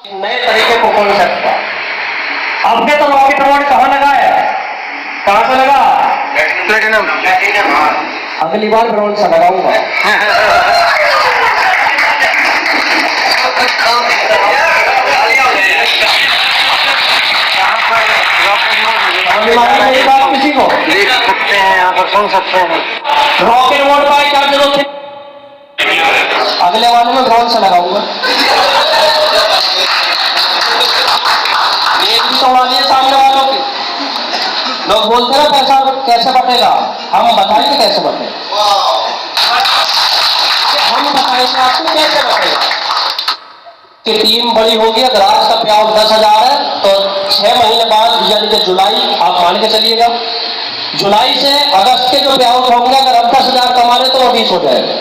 नए तरीके को कॉन्सेप्ट का। आपने तो रॉकेट अवार्ड कहाँ लगा है? कहाँ से लगा? प्लेटिनम। अगली बार ब्रॉन्ज से लगाऊंगा। मेरी बात किसी को देख सकते हैं, यहाँ पर सुन सकते हैं। रॉकेट अवार्ड का क्या जरूरत है? अगले वाले में ब्रॉन्ज से लगाऊंगा। एक भी तो उड़ा दिए सामने वालों की। लोग बोलते हैं पैसा कैसे बटेगा, हम बताएंगे कैसे बटेगा। हम बताएंगे आपको कैसे बटेगा। कि टीम बड़ी होगी, अगर आज का प्याज 10,000 है तो 6 महीने बाद यानी कि जुलाई आप मान के चलिएगा, जुलाई से अगस्त के जो प्याज होंगे अगर हम 10,000 कमा रहे तो वो 20 हो जाएगा,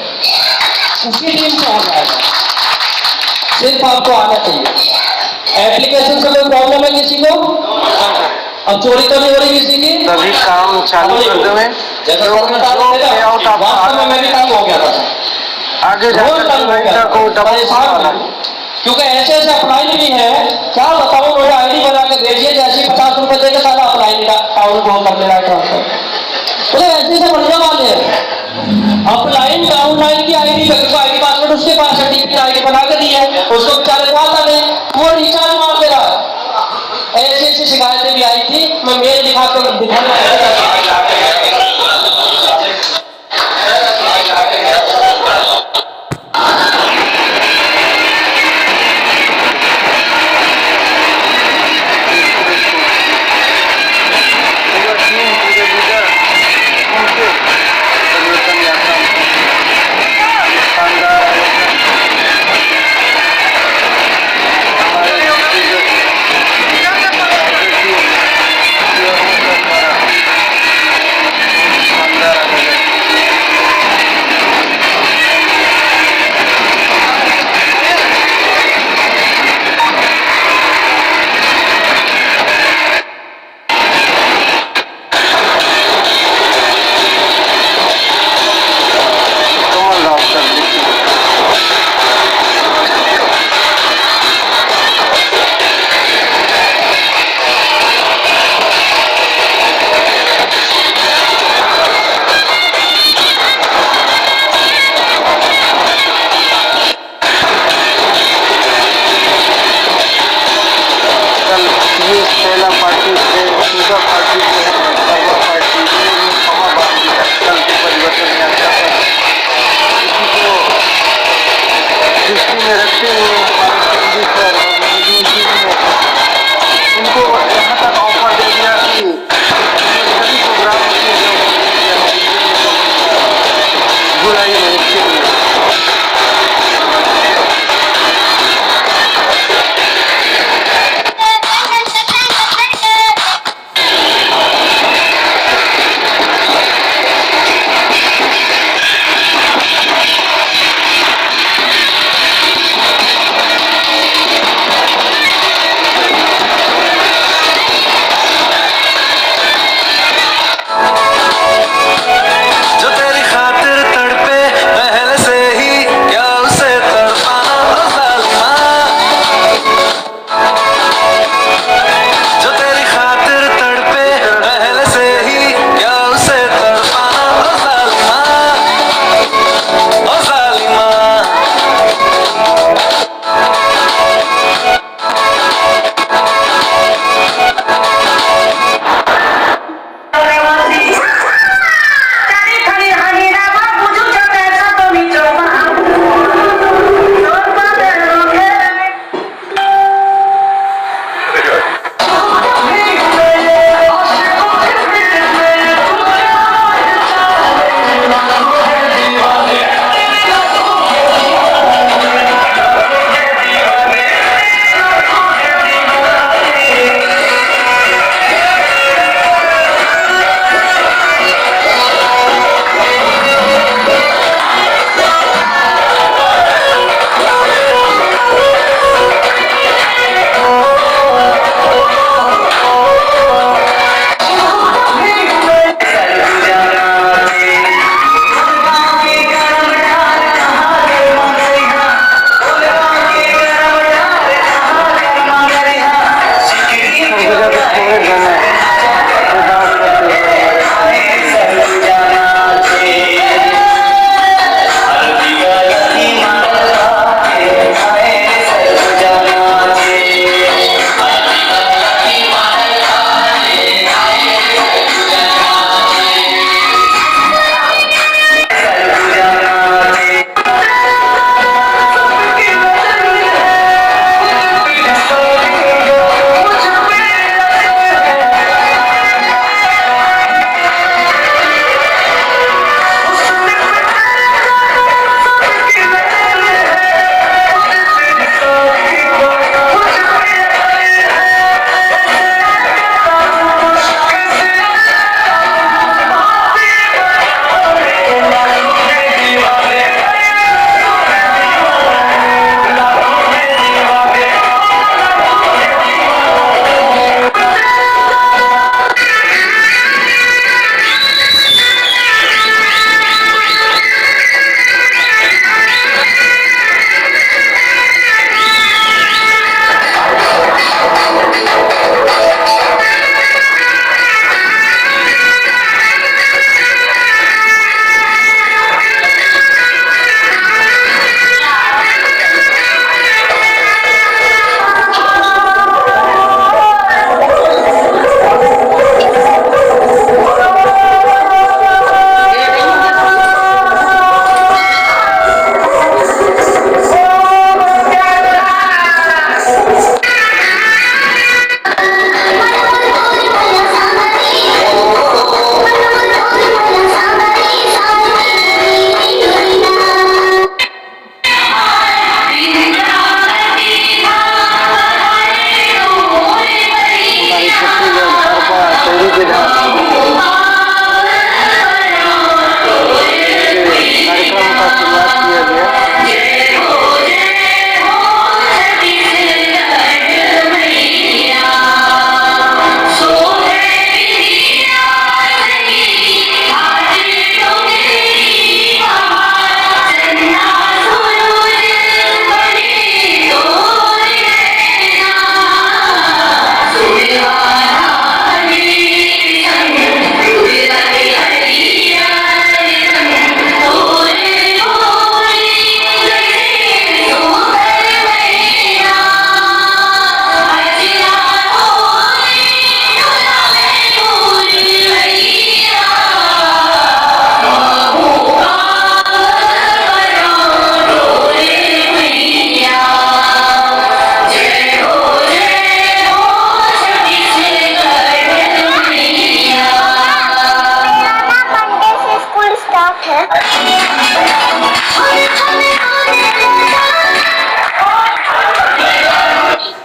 उसी टीम से हो जाएगा। सिर्फ आपको आना चाहिए। एप्लीकेशन से कोई प्रॉब्लम है किसी को? अब चोरी तो नहीं हो रही किसी की? तभी काम चालू कर दो। वास्तव में मैं भी तंग हो गया था, आगे परेशान, क्योंकि ऐसे ऐसे अप्लाई भी है, क्या बताऊं, मुझे आईडी बना के भेजिए, जैसे 50 रुपए देकर सारा अप्लाई का अकाउंट को कर लेना ट्रांसफर। तो ऐसे से बढ़िया वाले हैं, अपलाइन डाउनलाइन की आईडी आईडी पासवर्ड उसके पास है, टीपी आईडी बना के दी है, उसको बेचारे को आता नहीं, वो रिचार्ज मार दे रहा। ऐसी ऐसी शिकायतें भी आई थी, मैं मेल दिखाकर दिखाना।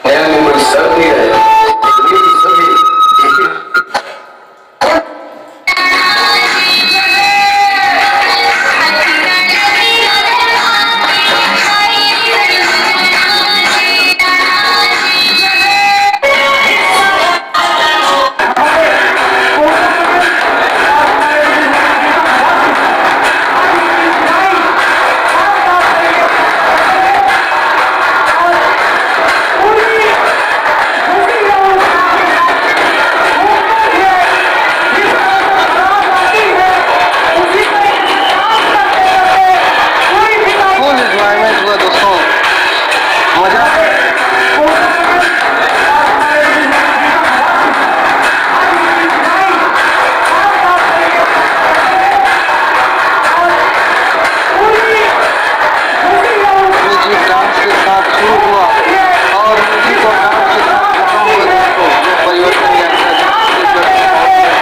में कोई सर्दी है फुल एंजॉयमेंट हुआ दोस्तों, मजा म्यूजिक डांस के साथ शुरू हुआ और म्यूजिक और डांस के साथ खत्म हुआ दोस्तों। जो परिवर्तन यात्रा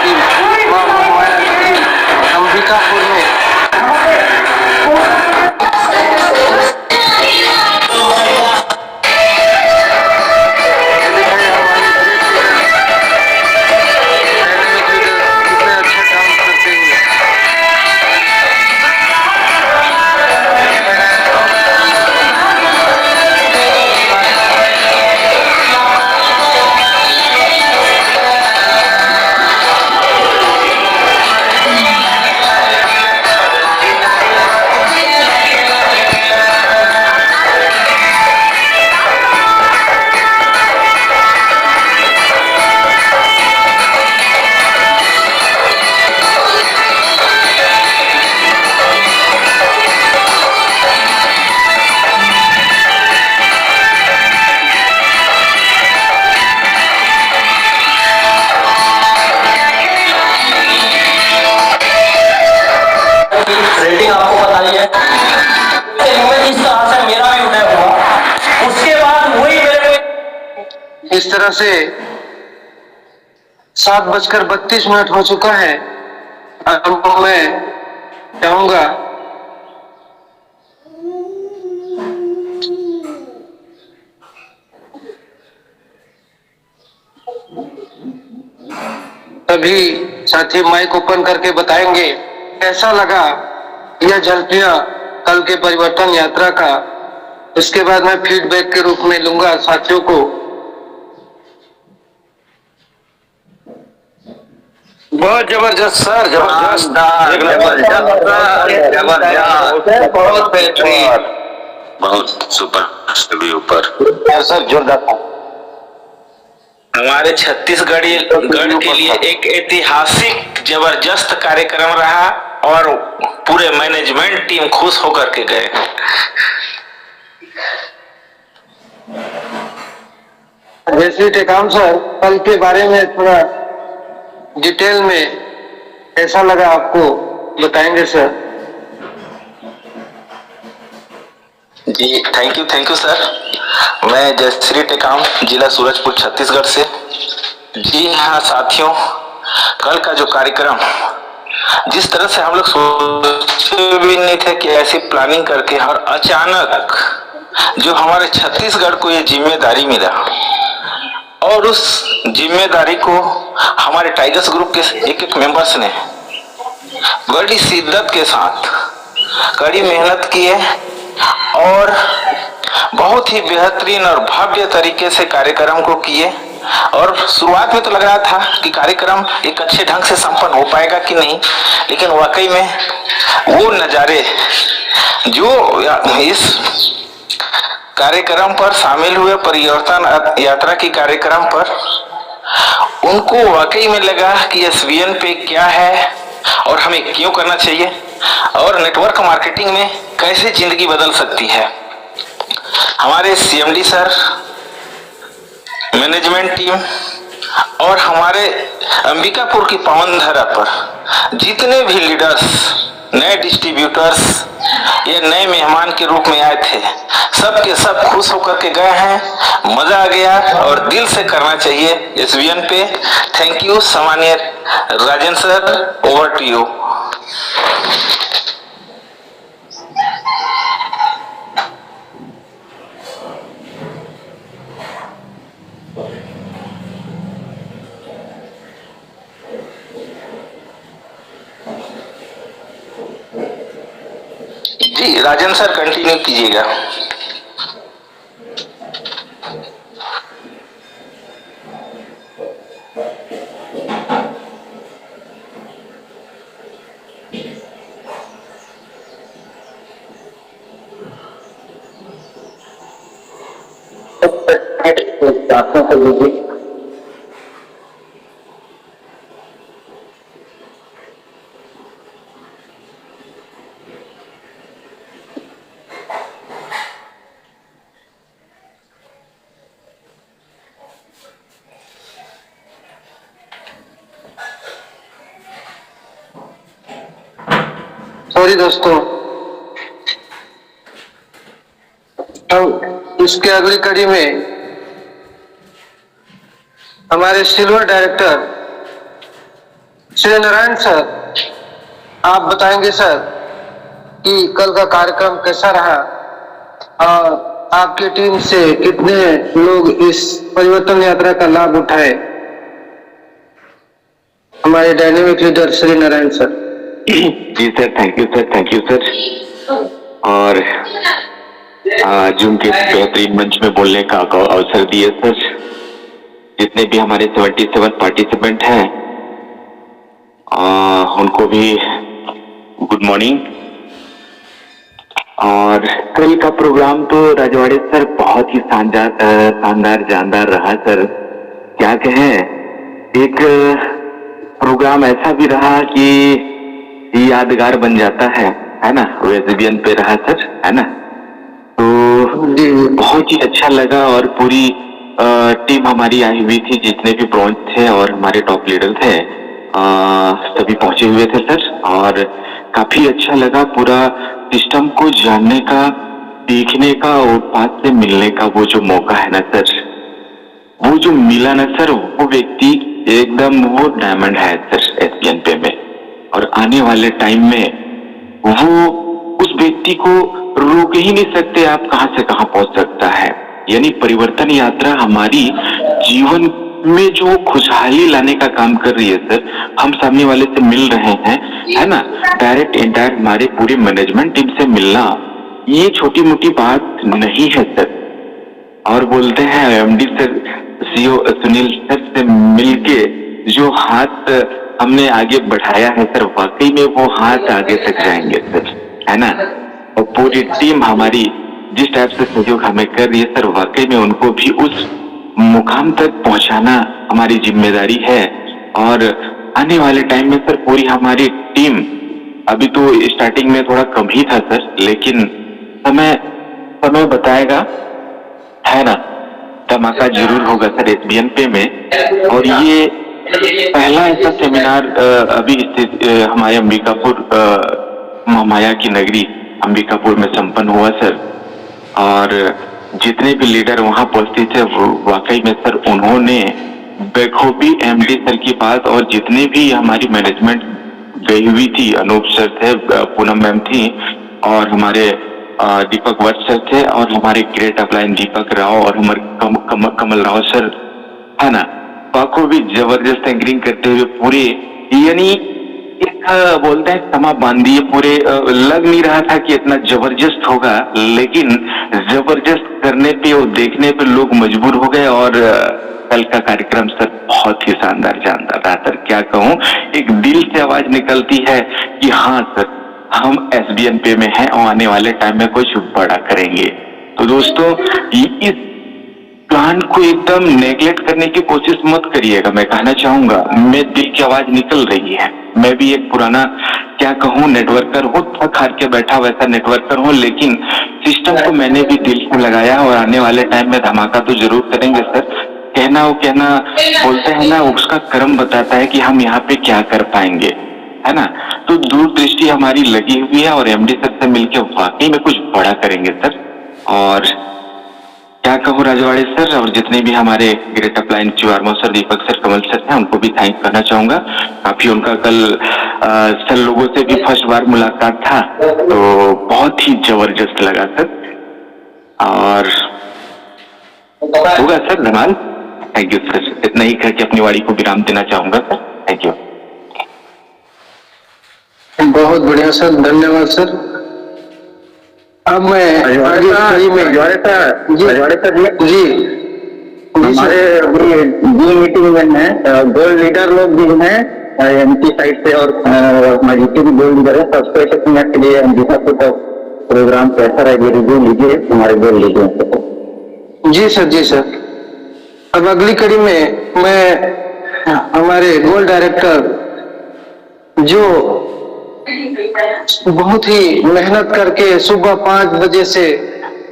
टीम मां मोहन टीम अंबिकापुर में कितने अच्छा काम करते हुए रेटिंग आपको बताई है। इस तरह से मेरा भी उदय हुआ, उसके बाद वही मेरे को इस तरह से 7:32 हो चुका है। अब मैं चाहूंगा सभी साथी माइक ओपन करके बताएंगे कैसा लगा यह झलकियां कल के परिवर्तन यात्रा का। उसके बाद मैं फीडबैक के रूप में लूंगा साथियों को। बहुत जबरदस्त सर, जबरदस्त, बहुत बेहतरीन, बहुत सुपर सभी ऊपर। सर जोरदार। हमारे छत्तीसगढ़ के लिए एक ऐतिहासिक जबरदस्त कार्यक्रम रहा और पूरे मैनेजमेंट टीम खुश होकर के गए। जैसे टेकाम सर कल के बारे में थोड़ा डिटेल में कैसा लगा आपको बताएंगे सर। जी थैंक यू सर। मैं जयश्री टेकाम, जिला सूरजपुर, छत्तीसगढ़ से। जी हाँ साथियों, कल का जो कार्यक्रम जिस तरह से हम लोग सोचे भी नहीं थे कि ऐसी प्लानिंग करके और अचानक जो हमारे छत्तीसगढ़ को ये जिम्मेदारी मिला और उस जिम्मेदारी को हमारे टाइगर्स ग्रुप के एक मेंबर्स ने बड़ी शिद्दत के साथ कड़ी मेहनत की है और बहुत ही बेहतरीन और भव्य तरीके से कार्यक्रम को किए। और शुरुआत में तो लग रहा था कि कार्यक्रम एक अच्छे ढंग से संपन्न हो पाएगा कि नहीं, लेकिन वाकई में वो नज़ारे जो इस कार्यक्रम पर शामिल हुए, परिवर्तन यात्रा की कार्यक्रम पर, उनको वाकई में लगा कि एसवीएन पे क्या है और हमें क्यों करना चाहिए और नेटवर्क मार्केटिंग में कैसे जिंदगी बदल सकती है। हमारे सीएमडी सर, मैनेजमेंट टीम और हमारे अंबिकापुर की पावन धरा पर जितने भी लीडर्स, नए डिस्ट्रीब्यूटर्स ये नए मेहमान के रूप में आए थे, सब के सब खुश होकर के गए हैं। मजा आ गया और दिल से करना चाहिए एसवीएन पे। थैंक यू सामान्य Rajendra sir, over to you. जी राजन सर कंटिन्यू कीजिएगा। सॉरी दोस्तों, हम इसके अगली कड़ी में हमारे silver director Shri Narayan sir, आप बताएंगे सर कि कल का कार्यक्रम कैसा रहा और आपकी टीम से कितने लोग इस परिवर्तन यात्रा का लाभ उठाए। हमारे dynamic leader Shri Narayan sir. जी सर, थैंक यू सर। और आज उनके बेहतरीन मंच में बोलने का अवसर दिए सर। जितने भी हमारे 77 पार्टिसिपेंट हैं उनको भी गुड मॉर्निंग। और कल का प्रोग्राम तो राजवाड़े सर बहुत ही शानदार जानदार रहा सर। क्या कहें, एक प्रोग्राम ऐसा भी रहा कि यादगार बन जाता है ना। वेजिबियन पे रहा सर, है ना। तो बहुत ही अच्छा लगा और पूरी टीम हमारी आई हुई थी, जितने भी ब्रॉन्ज थे और हमारे टॉप लीडर थे सभी पहुंचे हुए थे सर। और काफी अच्छा लगा पूरा सिस्टम को जानने का, देखने का और पास से मिलने का वो जो मौका है ना सर, वो जो मिला ना सर, वो व्यक्ति एकदम वो डायमंड है सर एसबीएन पे में। और आने वाले टाइम में वो उस व्यक्ति को रोक ही नहीं सकते आप कहां से कहां पहुंच सकता है। यानी परिवर्तन यात्रा हमारी जीवन में जो खुशहाली लाने का काम कर रही है सर। हम सामने वाले से मिल रहे हैं, है ना, डायरेक्ट इनडायरेक्ट हमारे पूरे मैनेजमेंट टीम से मिलना ये छोटी मोटी बात नहीं है सर। और बोलते हैं MD sir, CO Sunil sir से मिलके जो हाथ हमने आगे बढ़ाया है सर, वाकई में वो हाथ आगे तक जाएंगे सर, है ना। और पूरी टीम हमारी जिस टाइप से सहयोग हमें कर रही है सर, वाकई में उनको भी उस मुकाम तक पहुंचाना हमारी जिम्मेदारी है। और आने वाले टाइम में सर पूरी हमारी टीम, अभी तो स्टार्टिंग में थोड़ा कम ही था सर, लेकिन समय बताएगा, है ना। धमाका जरूर होगा सर एसबीएन पे में। और ये पहला ऐसा सेमिनार अभी स्थित हमारे अंबिकापुर माया की नगरी अंबिकापुर में संपन्न हुआ सर। और जितने भी लीडर वहां उपस्थित थे वाकई में सर उन्होंने बखूबी एमडी सर की बात, और जितने भी हमारी मैनेजमेंट गई हुई थी, अनूप सर थे, पूनम मैम थी, और हमारे दीपक वत्स सर थे, और हमारे ग्रेट अपलाइन दीपक राव और हमारे कमल राव सर, है ना, बखूबी जबरदस्त एंकरिंग करते हुए पूरे, यानी एक बोलते हैं समा बांधिए पूरे। लग नहीं रहा था कि इतना जबरदस्त होगा, लेकिन जबरदस्त करने पे और देखने पे लोग मजबूर हो गए। और कल का कार्यक्रम सर बहुत ही शानदार जानदार रहा सर। क्या कहूँ, एक दिल से आवाज निकलती है कि हाँ सर हम एसबीएन पे में हैं और आने वाले टाइम में कुछ बड़ा करेंगे। तो दोस्तों इस प्लान को एकदम नेग्लेक्ट करने की कोशिश मत करिएगा, मैं कहना चाहूंगा। मैं दिल की आवाज निकल रही है। मैं भी एक पुराना क्या कहूँ नेटवर्कर हूँ, थक हार के बैठा वैसा नेटवर्कर हूँ, लेकिन सिस्टम को मैंने भी दिल से लगाया और आने वाले टाइम में धमाका तो जरूर करेंगे सर। कहना बोलते हैं ना, उसका कर्म बताता है कि हम यहाँ पे क्या कर पाएंगे, है ना। तो दूरदृष्टि हमारी लगी हुई है और एमडी सर से मिलकर वाकई में कुछ बड़ा करेंगे सर। और क्या कहूँ राजवाड़े सर, और जितने भी हमारे ग्रेट अपलाइन चिवारमो सर, दीपक सर, कमल सर हैं, उनको भी थैंक करना चाहूंगा। काफी उनका कल सर लोगों से भी फर्स्ट बार मुलाकात था, तो बहुत ही जबरदस्त लगा सर। और होगा sir Dhamaal. Thank you sir, इतना ही करके अपनी वाणी को विराम देना चाहूंगा सर। Thank you. बहुत बढ़िया सर, धन्यवाद सर। अब मैं आगे कड़ी में रजवाड़े सर जी हमारे अभी मीटिंग में है गोल्ड लीडर लोग भी हैं एमपी साइड से और मजीठी भी गोल्ड लीडर है। सबसे एक मिनट के लिए प्रोग्राम कैसा रहेगा रिव्यू लीजिए हमारे गोल्ड लीडर से। जी सर। अब अगली कड़ी में मैं हमारे गोल्ड डायरेक्टर जो बहुत ही मेहनत करके सुबह 5 बजे से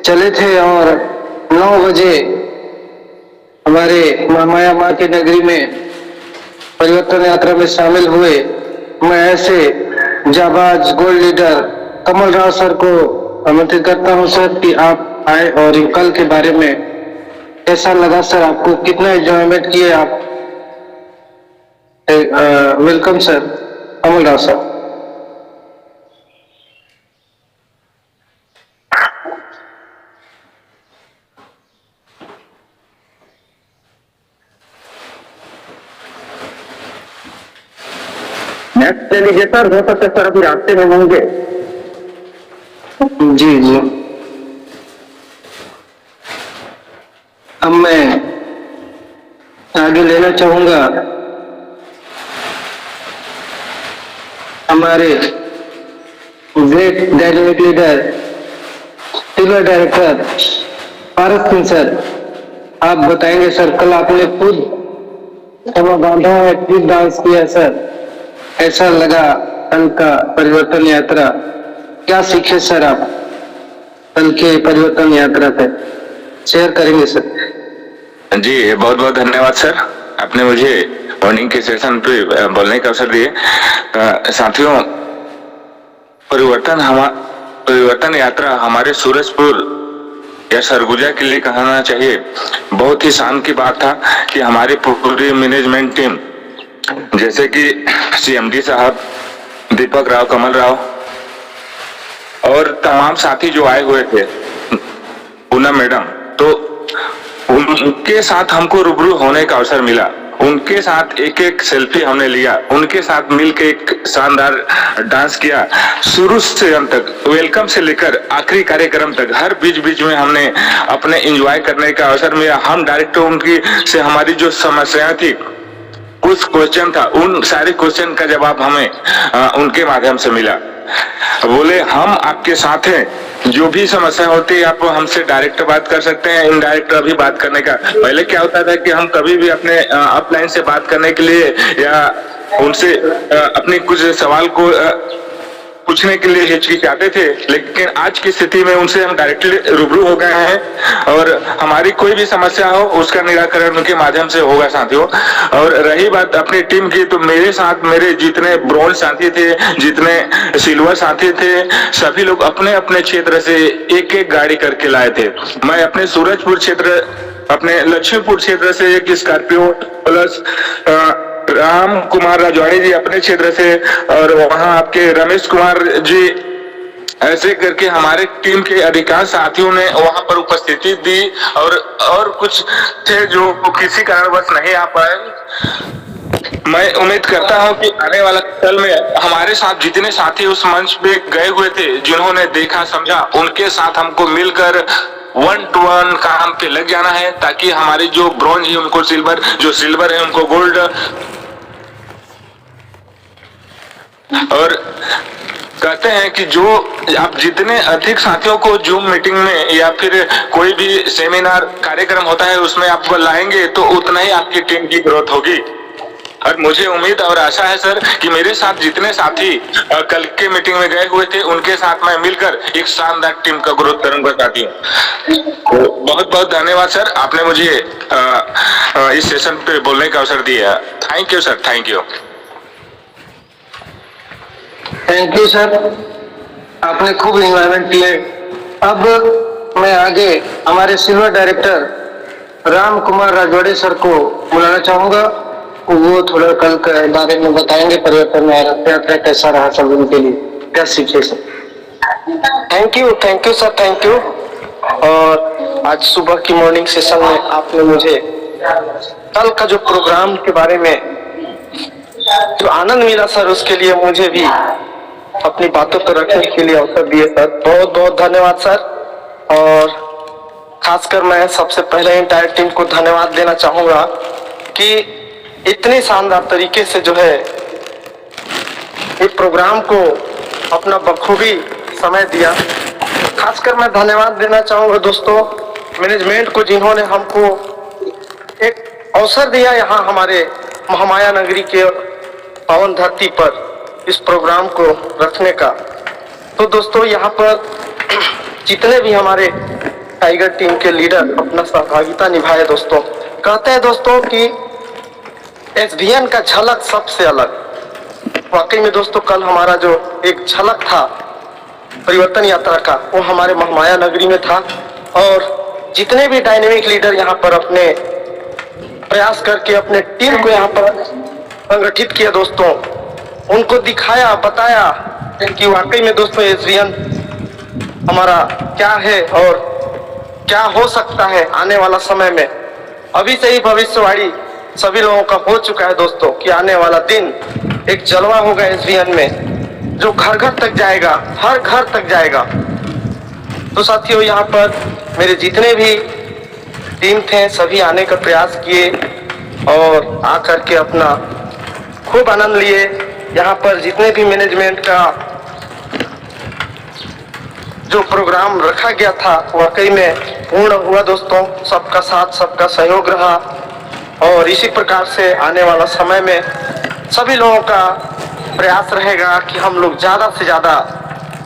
चले थे और 9 बजे हमारे महामाया माँ की नगरी में परिवर्तन यात्रा में शामिल हुए। मैं ऐसे जाबाज gold leader Kamal Rao sir को आमंत्रित करता हूं सर कि आप आए और कल के बारे में कैसा लगा सर, आपको कितना एंजॉयमेंट किए आप। वेलकम सर कमल राव सर। नेक्स्ट ले लीजिए सर, हो सकता है सर अभी रास्ते में होंगे। जी अब मैं आगे लेना चाहूंगा हमारे great dynamic leader silver director Paras Singh sir. आप बताएंगे सर, कल आपने खुद समा बांधा है, खुद डांस किया सर, ऐसा लगा कल का परिवर्तन यात्रा, क्या सीखे सर आप कल के परिवर्तन यात्रा पे शेयर करेंगे सर। जी बहुत बहुत धन्यवाद सर, आपने मुझे मॉर्निंग के सेशन पे बोलने का अवसर दिए। साथियों, परिवर्तन यात्रा हमारे सूरजपुर या सरगुजा के लिए कहना चाहिए बहुत ही शान की बात था कि हमारी पूरी मैनेजमेंट टीम जैसे कि सीएमडी साहब, दीपक राव, कमल राव और तमाम साथी जो आए हुए थे, पूनम मैडम, तो उनके साथ हमको रूबरू होने का अवसर मिला। उनके साथ एक एक सेल्फी हमने लिया, उनके साथ मिलकर एक शानदार डांस किया। शुरू से अंत तक, वेलकम से लेकर आखिरी कार्यक्रम तक, हर बीच बीच में हमने अपने एंजॉय करने का अवसर मिला। हम डायरेक्ट उनकी से हमारी जो समस्याएं थी, कुछ क्वेश्चन था, उन सारे क्वेश्चन का जवाब हमें उनके माध्यम से मिला। बोले हम आपके साथ हैं, जो भी समस्या होती है आप हमसे डायरेक्ट बात कर सकते हैं, इनडायरेक्ट अभी बात करने का। पहले क्या होता था कि हम कभी भी अपने अपलाइन से बात करने के लिए या उनसे अपने कुछ सवाल को पूछने के लिए हिचकिचाते थे, लेकिन आज की स्थिति में उनसे हम डायरेक्टली रूबरू हो गए हैं और हमारी कोई भी समस्या हो उसका निराकरण उनके माध्यम से होगा साथियों। और रही बात अपनी टीम की, तो मेरे साथ मेरे जितने ब्रॉन्ज साथी थे, जितने सिल्वर साथी थे, सभी लोग अपने अपने क्षेत्र से एक एक गाड़ी करके लाए थे। मैं अपने सूरजपुर क्षेत्र, अपने लक्ष्मीपुर क्षेत्र से एक स्कॉर्पियो प्लस राम कुमार राजवाड़ी जी अपने क्षेत्र से, और वहां आपके रमेश कुमार जी, ऐसे करके हमारे टीम के अधिकांश साथियों ने वहां पर उपस्थिति दी। और कुछ थे जो किसी कारणवश नहीं आ पाए। मैं उम्मीद करता हूं कि आने वाला कल में हमारे साथ जितने साथी उस मंच पे गए हुए थे, जिन्होंने देखा समझा, उनके साथ हमको मिलकर 1 to 1 काम पे लग जाना है, ताकि हमारी जो ब्रॉन्ज है उनको सिल्वर, जो सिल्वर है उनको गोल्ड। और कहते हैं कि जो आप जितने अधिक साथियों को जूम मीटिंग में या फिर कोई भी सेमिनार कार्यक्रम होता है उसमें आप लाएंगे, तो उतना ही आपकी टीम की ग्रोथ होगी। और मुझे उम्मीद और आशा है सर कि मेरे साथ जितने साथी कल के मीटिंग में गए हुए थे, उनके साथ मैं मिलकर एक शानदार टीम का ग्रोथ करूंगा साथियों। तो बहुत बहुत धन्यवाद सर, आपने मुझे इस सेशन पे बोलने का अवसर दिया। Thank you sir, thank you. Thank you sir, आपने खूब एंजॉयमेंट किए। अब मैं आगे हमारे silver director Ram Kumar Rajwadi sir को बुलाना चाहूंगा। वो थोड़ा कल के बारे में बताएंगे, परिवर्तन यात्रा कैसा रहा सब उनके लिए, क्या सीखे sir. Thank you sir, thank you. और आज सुबह की मॉर्निंग सेशन में आपने मुझे कल का जो प्रोग्राम के बारे में जो आनंद मिला सर, उसके लिए मुझे भी अपनी बातों को रखने के लिए अवसर दिए सर, बहुत बहुत धन्यवाद सर। और खासकर मैं सबसे पहले एंटायर टीम को धन्यवाद देना चाहूंगा कि इतने शानदार तरीके से जो है इस प्रोग्राम को अपना बखूबी समय दिया। खासकर मैं धन्यवाद देना चाहूंगा दोस्तों मैनेजमेंट को, जिन्होंने हमको एक अवसर दिया यहाँ हमारे महामाया नगरी के पावन धरती पर इस प्रोग्राम को रखने का। तो दोस्तों यहाँ पर जितने भी हमारे टाइगर टीम के लीडर अपना सहभागिता निभाए दोस्तों, कहते हैं दोस्तों कि एसबीएन का झलक सबसे अलग। वाकई में दोस्तों कल हमारा जो एक झलक था परिवर्तन यात्रा का वो हमारे महामाया नगरी में था। और जितने भी डायनेमिक लीडर यहाँ पर अपने प्रयास करके अपने टीम को यहाँ पर संगठित किया दोस्तों, उनको दिखाया, बताया कि वाकई में दोस्तों एसबीएन हमारा क्या है और क्या हो सकता है आने वाला समय में। अभी से ही भविष्यवाणी सभी लोगों का हो चुका है दोस्तों कि आने वाला दिन एक जलवा होगा एसबीएन में, जो घर घर तक जाएगा, हर घर तक जाएगा। तो साथियों यहाँ पर मेरे जितने भी टीम थे सभी आने का प्रयास किए और आकर के अपना खूब आनंद लिए। यहाँ पर जितने भी मैनेजमेंट का जो प्रोग्राम रखा गया था वाकई में पूर्ण हुआ दोस्तों, सबका साथ सबका सहयोग रहा। और इसी प्रकार से आने वाला समय में सभी लोगों का प्रयास रहेगा कि हम लोग ज़्यादा से ज़्यादा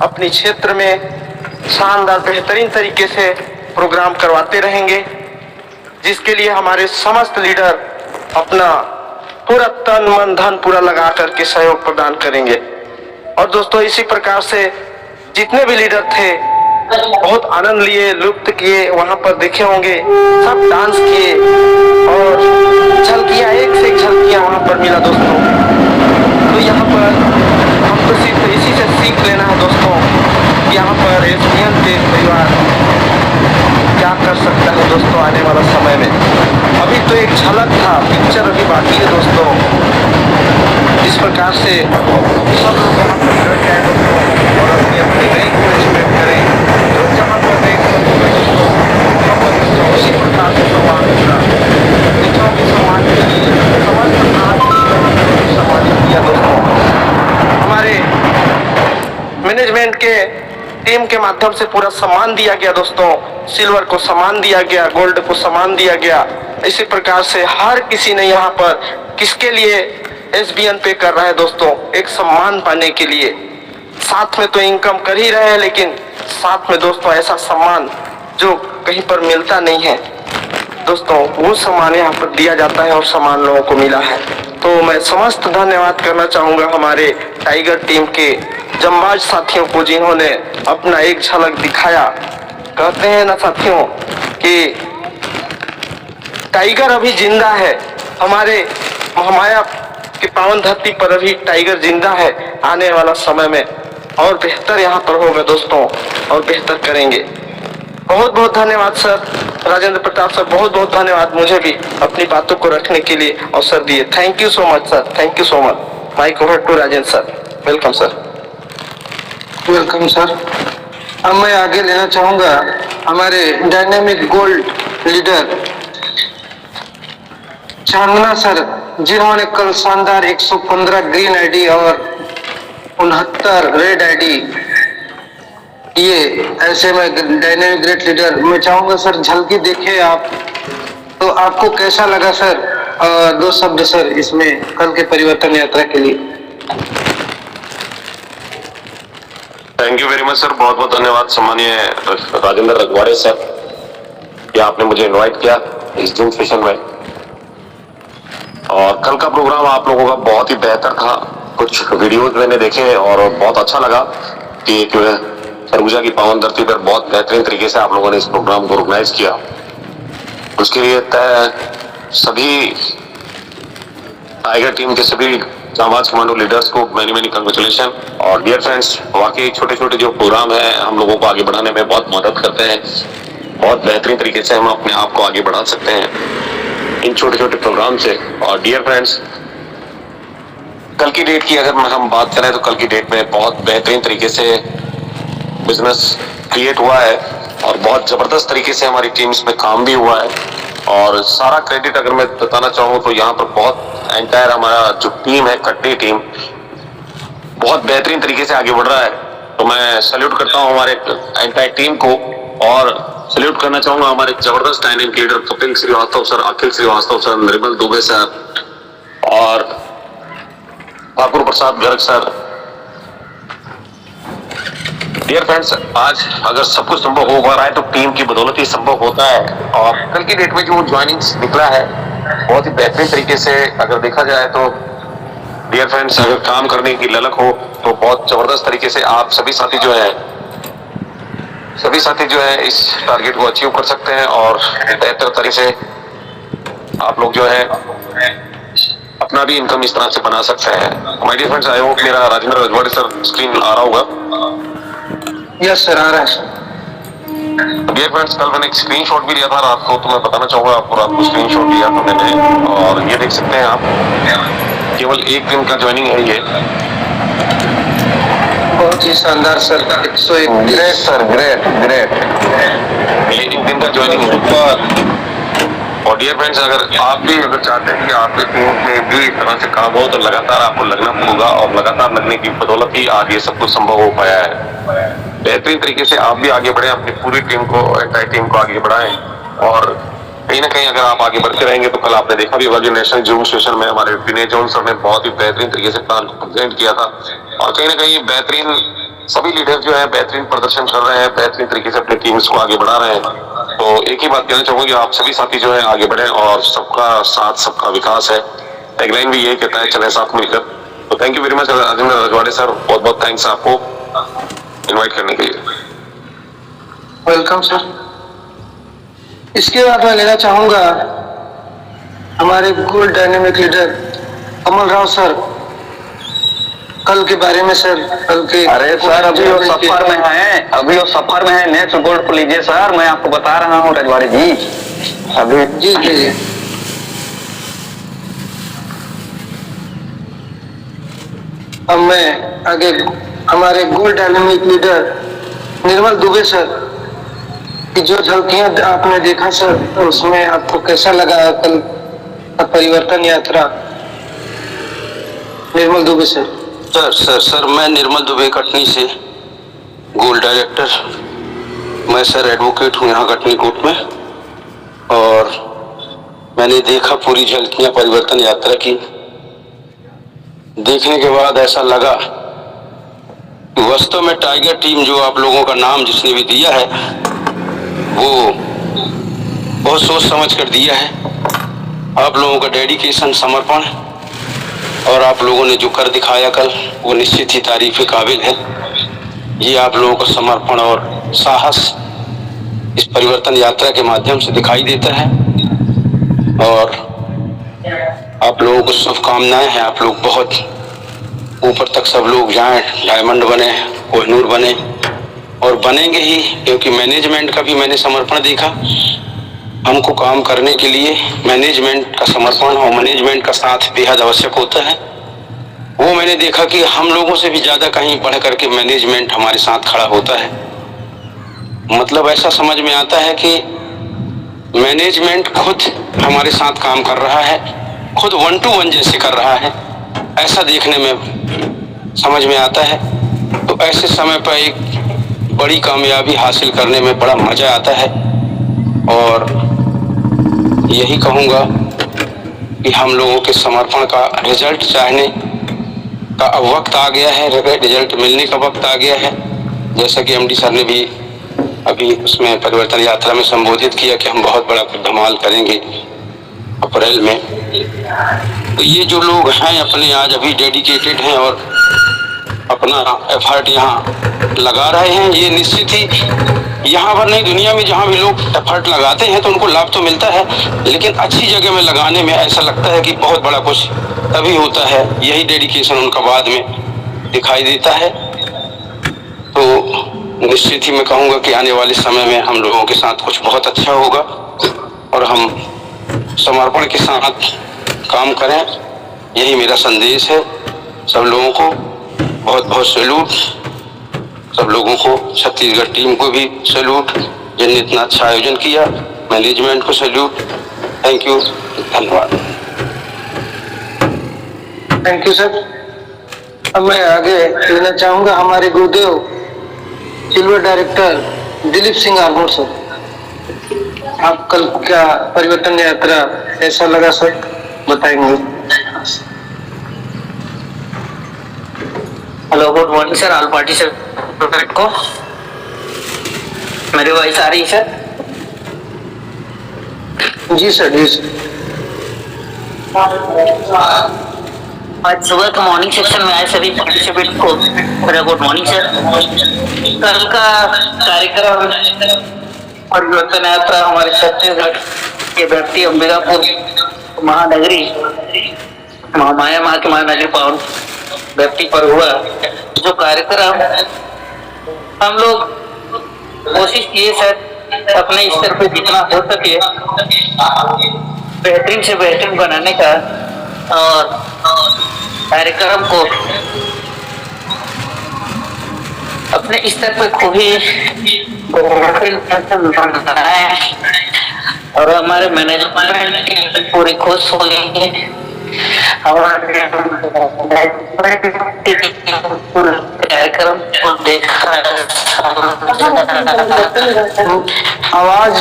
अपने क्षेत्र में शानदार बेहतरीन तरीके से प्रोग्राम करवाते रहेंगे, जिसके लिए हमारे समस्त लीडर अपना पूरा तन मन धन पूरा लगा करके सहयोग प्रदान करेंगे। और दोस्तों इसी प्रकार से जितने भी लीडर थे बहुत आनंद लिए, लुप्त किए, वहां पर देखे होंगे सब डांस किए और झलकियां, एक से एक झलकियां वहां पर मिला दोस्तों। तो यहाँ पर हमको सिर्फ इसी से सीख लेना है दोस्तों कि यहाँ पर एसबीएन के परिवार क्या कर सकता है दोस्तों आने वाला समय में। अभी तो एक झलक था, पिक्चर अभी बाकी है दोस्तों। इस प्रकार से सब लोग यहाँ पर जुड़ जाए दोस्तों और अपनी अपनी नई इन्वेस्टमेंट करें। जो जहाँ पर देख उसी प्रकार से सम्मान होगा। बच्चों के सम्मान के लिए सम्मानित किया दोस्तों। हमारे मैनेजमेंट के टीम के माध्यम से पूरा सम्मान दिया गया दोस्तों। सिल्वर को सम्मान दिया गया, गोल्ड को सम्मान दिया गया। इसी प्रकार से हर किसी ने यहाँ पर किसके लिए एसबीएन पे कर रहा है दोस्तों, एक सम्मान पाने के लिए। साथ में तो इनकम कर ही रहे हैं, लेकिन साथ में दोस्तों ऐसा सम्मान जो कहीं पर मिलता नहीं है दोस्तों, वो सम्मान यहाँ पर दिया जाता है और सम्मान लोगों को मिला है। तो मैं समस्त धन्यवाद करना चाहूंगा हमारे टाइगर टीम के जंबाज साथियों को, जिन्होंने अपना एक झलक दिखाया। कहते हैं ना साथियों कि टाइगर अभी जिंदा है, हमारे महामाया की पावन धरती पर अभी टाइगर जिंदा है। आने वाला समय में और बेहतर यहाँ पर होगा दोस्तों और बेहतर करेंगे। बहुत बहुत धन्यवाद सर राजेंद्र प्रताप सर, बहुत बहुत धन्यवाद मुझे भी अपनी बातों को रखने के लिए अवसर दिए। Thank you so much sir, thank you so much. Mike over to Rajendra sir. Welcome sir. Welcome sir. अब मैं आगे लेना चाहूंगा हमारे dynamic gold leader Chandna sir, जिन्होंने कल शानदार 115 ग्रीन आईडी और 69 रेड आईडी ये ऐसे में डायनेमिक ग्रेट लीडर। मैं चाहूंगा सर झलकी देखे आप, तो आपको कैसा लगा सर? 2 शब्द सर इसमें कल के परिवर्तन यात्रा के लिए। Thank you very much sir, बहुत बहुत धन्यवाद सम्मानीय राजेंद्र रघवाड़े सर कि आपने मुझे इनवाइट किया इस जूम सेशन में। और कल का प्रोग्राम आप लोगों का बहुत ही बेहतर था। कुछ वीडियोज मैंने देखे और बहुत अच्छा लगा कि एक सरगुजा की पावन धरती पर बहुत बेहतरीन तरीके से आप लोगों ने इस प्रोग्राम को ऑर्गेनाइज किया। उसके लिए सभी टाइगर टीम के सभी जांबाज कमांडो लीडर्स को मैनी मैनी कंग्रेचुलेशन। और डियर फ्रेंड्स, वाकई छोटे छोटे जो प्रोग्राम है हम लोगों को आगे बढ़ाने में बहुत मदद करते हैं। बहुत बेहतरीन तरीके से हम अपने आप को आगे बढ़ा सकते हैं इन छोटे छोटे प्रोग्राम से। और डियर फ्रेंड्स, कल की डेट की अगर हम बात करें तो कल की डेट में बहुत बेहतरीन तरीके से बिजनेस क्रिएट हुआ है और बहुत जबरदस्त तरीके से हमारी टीम्स में काम भी हुआ है। और सारा क्रेडिट अगर मैं बताना चाहूँ तो यहाँ पर बहुत एंटायर हमारा जो टीम है, कटनी टीम, बहुत बेहतरीन तरीके से आगे बढ़ रहा है। तो मैं सैल्यूट करता हूँ हमारे एंटायर टीम को और सैल्यूट करना चाहूंगा हमारे जबरदस्त timing leader Kapil Srivastava sir, Akhil Srivastava sir, Nirmal Dubey sir और Thakur Prasad Garg sir. Dear friends, आज अगर सब कुछ संभव हो पा रहा है तो टीम की बदौलत ही संभव होता है। और कल की डेट में जो ज्वाइनिंग्स निकला है बहुत ही बेहतरीन तरीके से अगर देखा जाए तो डियर फ्रेंड्स, अगर काम करने की ललक हो तो बहुत जबरदस्त तरीके से आप सभी साथी जो है इस टारगेट को अचीव कर सकते हैं और बेहतर तरीके से आप लोग जो है अपना भी इनकम इस तरह से बना सकते हैं। My dear friends, I hope मेरा राजेंद्र रजवाड़े सर स्क्रीन आ रहा होगा। यस सर, आ रहा है सर। डियर फ्रेंड्स, कल मैंने एक स्क्रीनशॉट भी लिया था रात को, तो मैं बताना चाहूंगा आपको, रात को स्क्रीनशॉट लिया था मैंने और ये देख सकते हैं आप, केवल एक दिन का ज्वाइनिंग है ये। बहुत ही शानदार sir, 101। Great sir, great great. ये एक दिन का ज्वाइनिंग है। और डियर फ्रेंड्स, अगर आप भी अगर चाहते हैं कि आपके टीम में भी इस तरह से काम हो तो लगातार आपको लगना होगा और लगातार लगने की बदौलत ही आज ये सब कुछ संभव हो पाया है। बेहतरीन तरीके से आप भी आगे बढ़े, अपनी पूरी टीम को, एंटायर टीम को आगे बढ़ाएं और कहीं ना कहीं अगर आप आगे बढ़ते रहेंगे तो कल आपने देखा भी होगा जो नेशनल जूम सेशन में हमारे विनय जॉन सर ने बहुत ही बेहतरीन तरीके से प्लान को प्रेजेंट किया था और कहीं ना कहीं बेहतरीन सभी लीडर जो है बेहतरीन प्रदर्शन कर रहे हैं, बेहतरीन तरीके से अपनी टीम्स को आगे बढ़ा रहे हैं। तो एक ही बात कहना चाहूंगा कि आप सभी साथी जो है आगे बढ़े और सबका साथ सबका विकास है, टैगलाइन भी यही कहता है, चले साथ मिलकर। तो thank you very much Rajendra Rajwade sir, बहुत बहुत थैंक्स आपको इनवाइट करने के लिए। Welcome sir. इसके बाद मैं लेना चाहूंगा हमारे gold dynamic leader Kamal Rao sir, कल के बारे में सर। कल के अरे सर, अभी वो सफर में है, नेक्स्ट गोल्ड को लीजिए सर, मैं आपको बता रहा हूँ रजवाड़े जी। अभी जी जी। अब मैं आगे हमारे गोल्ड डायनेमिक लीडर निर्मल दुबे सर की जो झलकियां आपने देखा सर, तो उसमें आपको कैसा लगा कल का परिवर्तन यात्रा? निर्मल दुबे सर। सर मैं निर्मल दुबे, कटनी से गोल्ड डायरेक्टर। मैं सर एडवोकेट हूँ यहाँ कटनी कोर्ट में और मैंने देखा पूरी झलकियाँ परिवर्तन यात्रा की। देखने के बाद ऐसा लगा कि वास्तव में टाइगर टीम, जो आप लोगों का नाम जिसने भी दिया है, वो बहुत सोच समझ कर दिया है। आप लोगों का डेडिकेशन, समर्पण और आप लोगों ने जो कर दिखाया कल, वो निश्चित ही तारीफ के काबिल है। ये आप लोगों का समर्पण और साहस इस परिवर्तन यात्रा के माध्यम से दिखाई देता है और आप लोगों को शुभकामनाएं हैं। आप लोग बहुत ऊपर तक सब लोग जाएं, डायमंड बने, कोहिनूर बने और बनेंगे ही, क्योंकि मैनेजमेंट का भी मैंने समर्पण देखा। हमको काम करने के लिए मैनेजमेंट का समर्पण और मैनेजमेंट का साथ बेहद आवश्यक होता है। वो मैंने देखा कि हम लोगों से भी ज्यादा कहीं बढ़ करके मैनेजमेंट हमारे साथ खड़ा होता है। मतलब ऐसा समझ में आता है कि मैनेजमेंट खुद हमारे साथ काम कर रहा है, खुद 1 to 1 जैसे कर रहा है, ऐसा देखने में समझ में आता है। तो ऐसे समय पर एक बड़ी कामयाबी हासिल करने में बड़ा मजा आता है और यही कहूँगा कि हम लोगों के समर्पण का रिजल्ट चाहने का अब वक्त आ गया है, रिजल्ट मिलने का वक्त आ गया है। जैसा कि एमडी सर ने भी अभी उसमें परिवर्तन यात्रा में संबोधित किया कि हम बहुत बड़ा धमाल करेंगे अप्रैल में। तो ये जो लोग हैं अपने आज अभी डेडिकेटेड हैं और अपना एफर्ट यहाँ लगा रहे हैं, ये निश्चित ही यहाँ पर नहीं, दुनिया में जहाँ भी लोग एफर्ट लगाते हैं तो उनको लाभ तो मिलता है, लेकिन अच्छी जगह में लगाने में ऐसा लगता है कि बहुत बड़ा कुछ तभी होता है। यही डेडिकेशन उनका बाद में दिखाई देता है। तो निश्चित ही मैं कहूँगा कि आने वाले समय में हम लोगों के साथ कुछ बहुत अच्छा होगा और हम समर्पण के साथ काम करें, यही मेरा संदेश है। सब लोगों को बहुत बहुत सैल्यूट, सब लोगों को, छत्तीसगढ़ टीम को भी सैल्यूट जिनने इतना अच्छा आयोजन किया, मैनेजमेंट को सैल्यूट। थैंक यू, धन्यवाद। Thank you sir. अब मैं आगे लेना चाहूंगा हमारे गुरुदेव silver director Dilip Singh armour sir. आप कल क्या परिवर्तन यात्रा ऐसा लगा सर, बताएंगे। Hello, good morning sir, all party sir को। मेरी वॉइस आ रही है सर? जी सर, जी सर। आज सुबह का मॉर्निंग सेक्शन में आए सभी पार्टिसिपेंट को मेरा गुड मॉर्निंग सर। कल का कार्यक्रम परिवर्तन यात्रा हमारे छत्तीसगढ़ के व्यक्ति अंबिकापुर महानगरी महामाया माँ के महानगरी पावन व्यक्ति पर हुआ। जो कार्यक्रम हम लोग कोशिश किए सर अपने स्तर पे जितना हो सके बेहतरीन से बेहतरीन बनाने का, और कार्यक्रम को अपने स्तर पे खूब ही और हमारे मैनेजमेंट पूरी खुश हो गई है। कार्यक्रम को देखा आवाज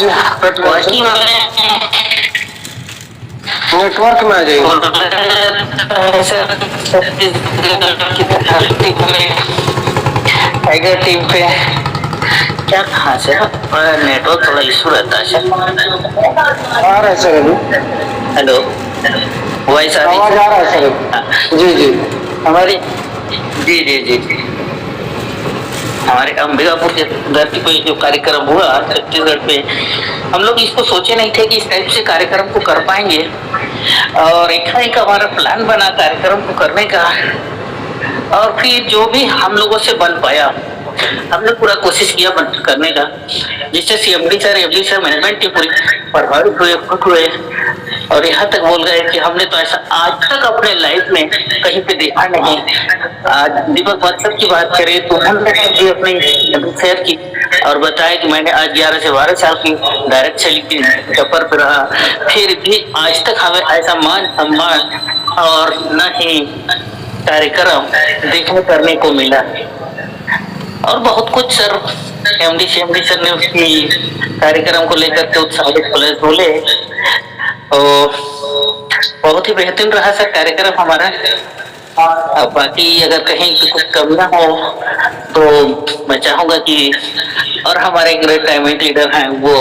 नेटवर्क में आ जाइए। टाइगर टीम पे क्या कहा सर, नेटवर्क थोड़ा इशू रहता है सर। आ रहा है सर अभी? हेलो, वॉइस आवाज आ रहा है सर? जी जी, हमारी जी जी जी जी हमारे अंबिकापुर के धरती पे जो कार्यक्रम हुआ छत्तीसगढ़ पे, हम लोग इसको सोचे नहीं थे कि इस टाइप से कार्यक्रम को कर पाएंगे, और एक हमारा प्लान बना कार्यक्रम को करने का, और फिर जो भी हम लोगों से बन पाया हमने पूरा कोशिश किया करने का, जिससे CMD sir, MD sir, management team पूरी प्रभावित हुए, खुश हुए, और यहाँ तक बोल गए कि हमने तो ऐसा आज तक अपने लाइफ में कहीं पे देखा नहीं। आज दीपक वत्सल की बात करें तो हमने भी अपनी शेयर की और बताया कि मैंने आज 11 से 12 साल की डायरेक्ट सेलिंग की सफर पर रहा, फिर भी आज तक हमें ऐसा मान सम्मान और न ही कार्यक्रम देखने करने को मिला। और बहुत कुछ सर एमडी सर ने उसकी कार्यक्रम को लेकर के उत्साहित प्लस बोले, और बहुत ही बेहतरीन रहा सर कार्यक्रम हमारा। अब बाकी अगर कहीं कुछ कमियां हो तो मैं चाहूंगा कि और हमारे ग्रेट टाइमिंग लीडर हैं वो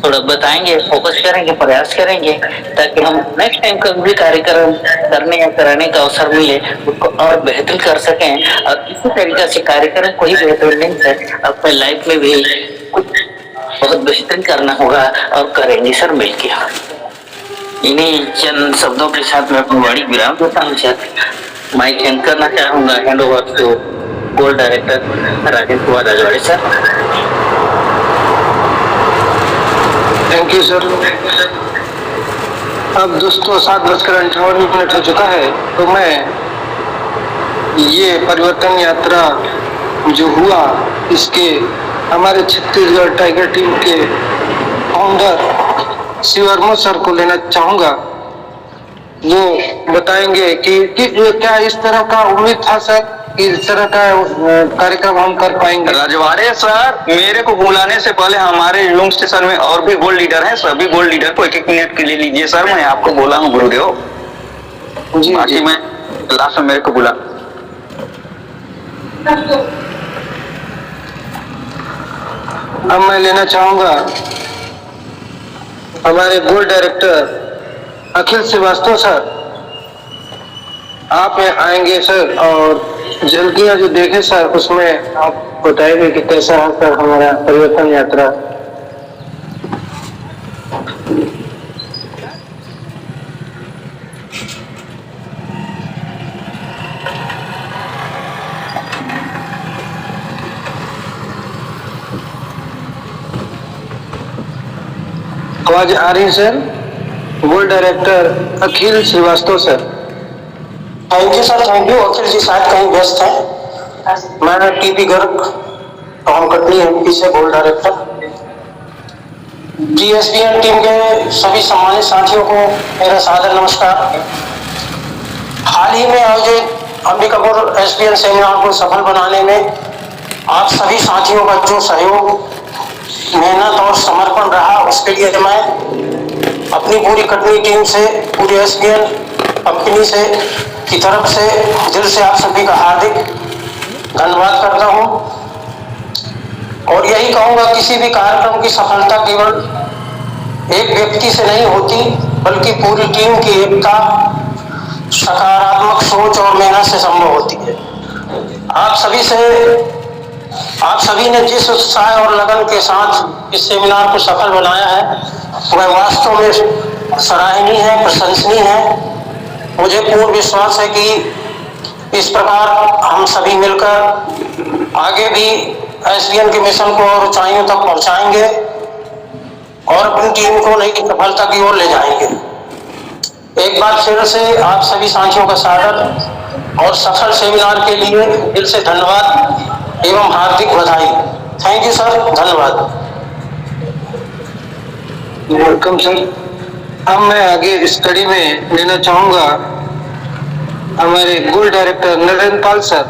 थोड़ा बताएंगे, फोकस करेंगे, प्रयास करेंगे, ताकि हम नेक्स्ट टाइम कभी भी कार्यक्रम करने या कराने का अवसर मिले उसको और बेहतरीन कर सकें। और इसी तरीके से कार्यक्रम को ही बेहतरीन नहीं है, अपने लाइफ में भी कुछ बहुत बेहतरीन करना होगा और करेंगे सर मिलके। इन्हीं चंद शब्दों के साथ मैं अपनी वाणी विराम देता हूँ सर। माइक हैंड करना चाहूंगा, hand over to gold director Rajendra Kumar Rajwade sir. Thank you sir. अब दोस्तों 7:58 हो चुका है, तो मैं ये परिवर्तन यात्रा जो हुआ इसके हमारे छत्तीसगढ़ टाइगर टीम के फाउंडर शिवर्मा सर को लेना चाहूंगा। वो बताएंगे कि क्या इस तरह का उम्मीद था सर कि इस तरह का कार्यक्रम हम कर पाएंगे। राजवाड़े सर, मेरे को बुलाने से पहले हमारे यूंग स्टेशन में और भी गोल्ड लीडर हैं, सभी गोल्ड लीडर को 1-1 मिनट के लिए लीजिए सर। मैं आपको बोला हूँ गुरुदेव जी, बाकी मैं लास्ट में मेरे को बुला। अब मैं लेना चाहूंगा हमारे gold director Akhil Srivastava sir. आप आएंगे सर और झलकियां जो देखे सर उसमें आप बताएंगे कि कैसा है सर हमारा परिवर्तन यात्रा। आवाज आ रही है sir? Gold director Akhil Srivastava sir. Thank you sir, thank you. Akhil ji शायद कहीं व्यस्त हैं। मैं टीपी गर्ग टॉम कटनी एमपी से गोल्ड डायरेक्टर। जीएसबीएन टीम के सभी सम्मानित साथियों को मेरा सादर नमस्कार। हाल ही में आयोजित अंबिकापुर एसबीएन सेमिनार को सफल बनाने में आप सभी साथियों का जो सहयोग, मेहनत और समर्पण रहा, उसके लिए मैं अपनी पूरी कटनी टीम से, पूरी एसबीएन कंपनी से की तरफ से दिल से आप सभी का हार्दिक धन्यवाद करता हूं। और यही कहूंगा, किसी भी कार्यक्रम की सफलता केवल एक व्यक्ति से नहीं होती, बल्कि पूरी टीम की एकता, सकारात्मक सोच और मेहनत से संभव होती है। आप सभी ने जिस उत्साह और लगन के साथ इस सेमिनार को सफल बनाया है, वह वास्तव में सराहनीय है, प्रशंसनीय है। मुझे पूर्ण विश्वास है कि इस प्रकार हम सभी मिलकर आगे भी एसबीएन के मिशन को और ऊंचाइयों तक पहुंचाएंगे और अपनी टीम को नई सफलता की ओर ले जाएंगे। एक बार फिर से आप सभी साथियों का सादर और सफल सेमिनार के लिए दिल से धन्यवाद एवं हार्दिक बधाई। थैंक यू सर, धन्यवाद। Welcome sir. अब मैं आगे इस कड़ी में लेना चाहूंगा हमारे गोल्ड डायरेक्टर नरेंद्र पाल सर।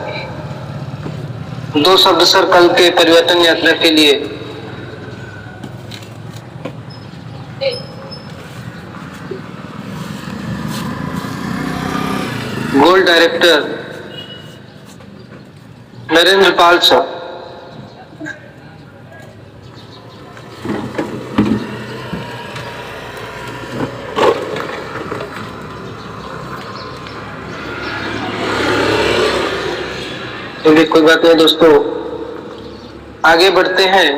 2 शब्द सर कल के परिवर्तन यात्रा के लिए। गोल्ड डायरेक्टर नरेंद्र पाल सर। चलिए कोई बात नहीं दोस्तों, आगे बढ़ते हैं।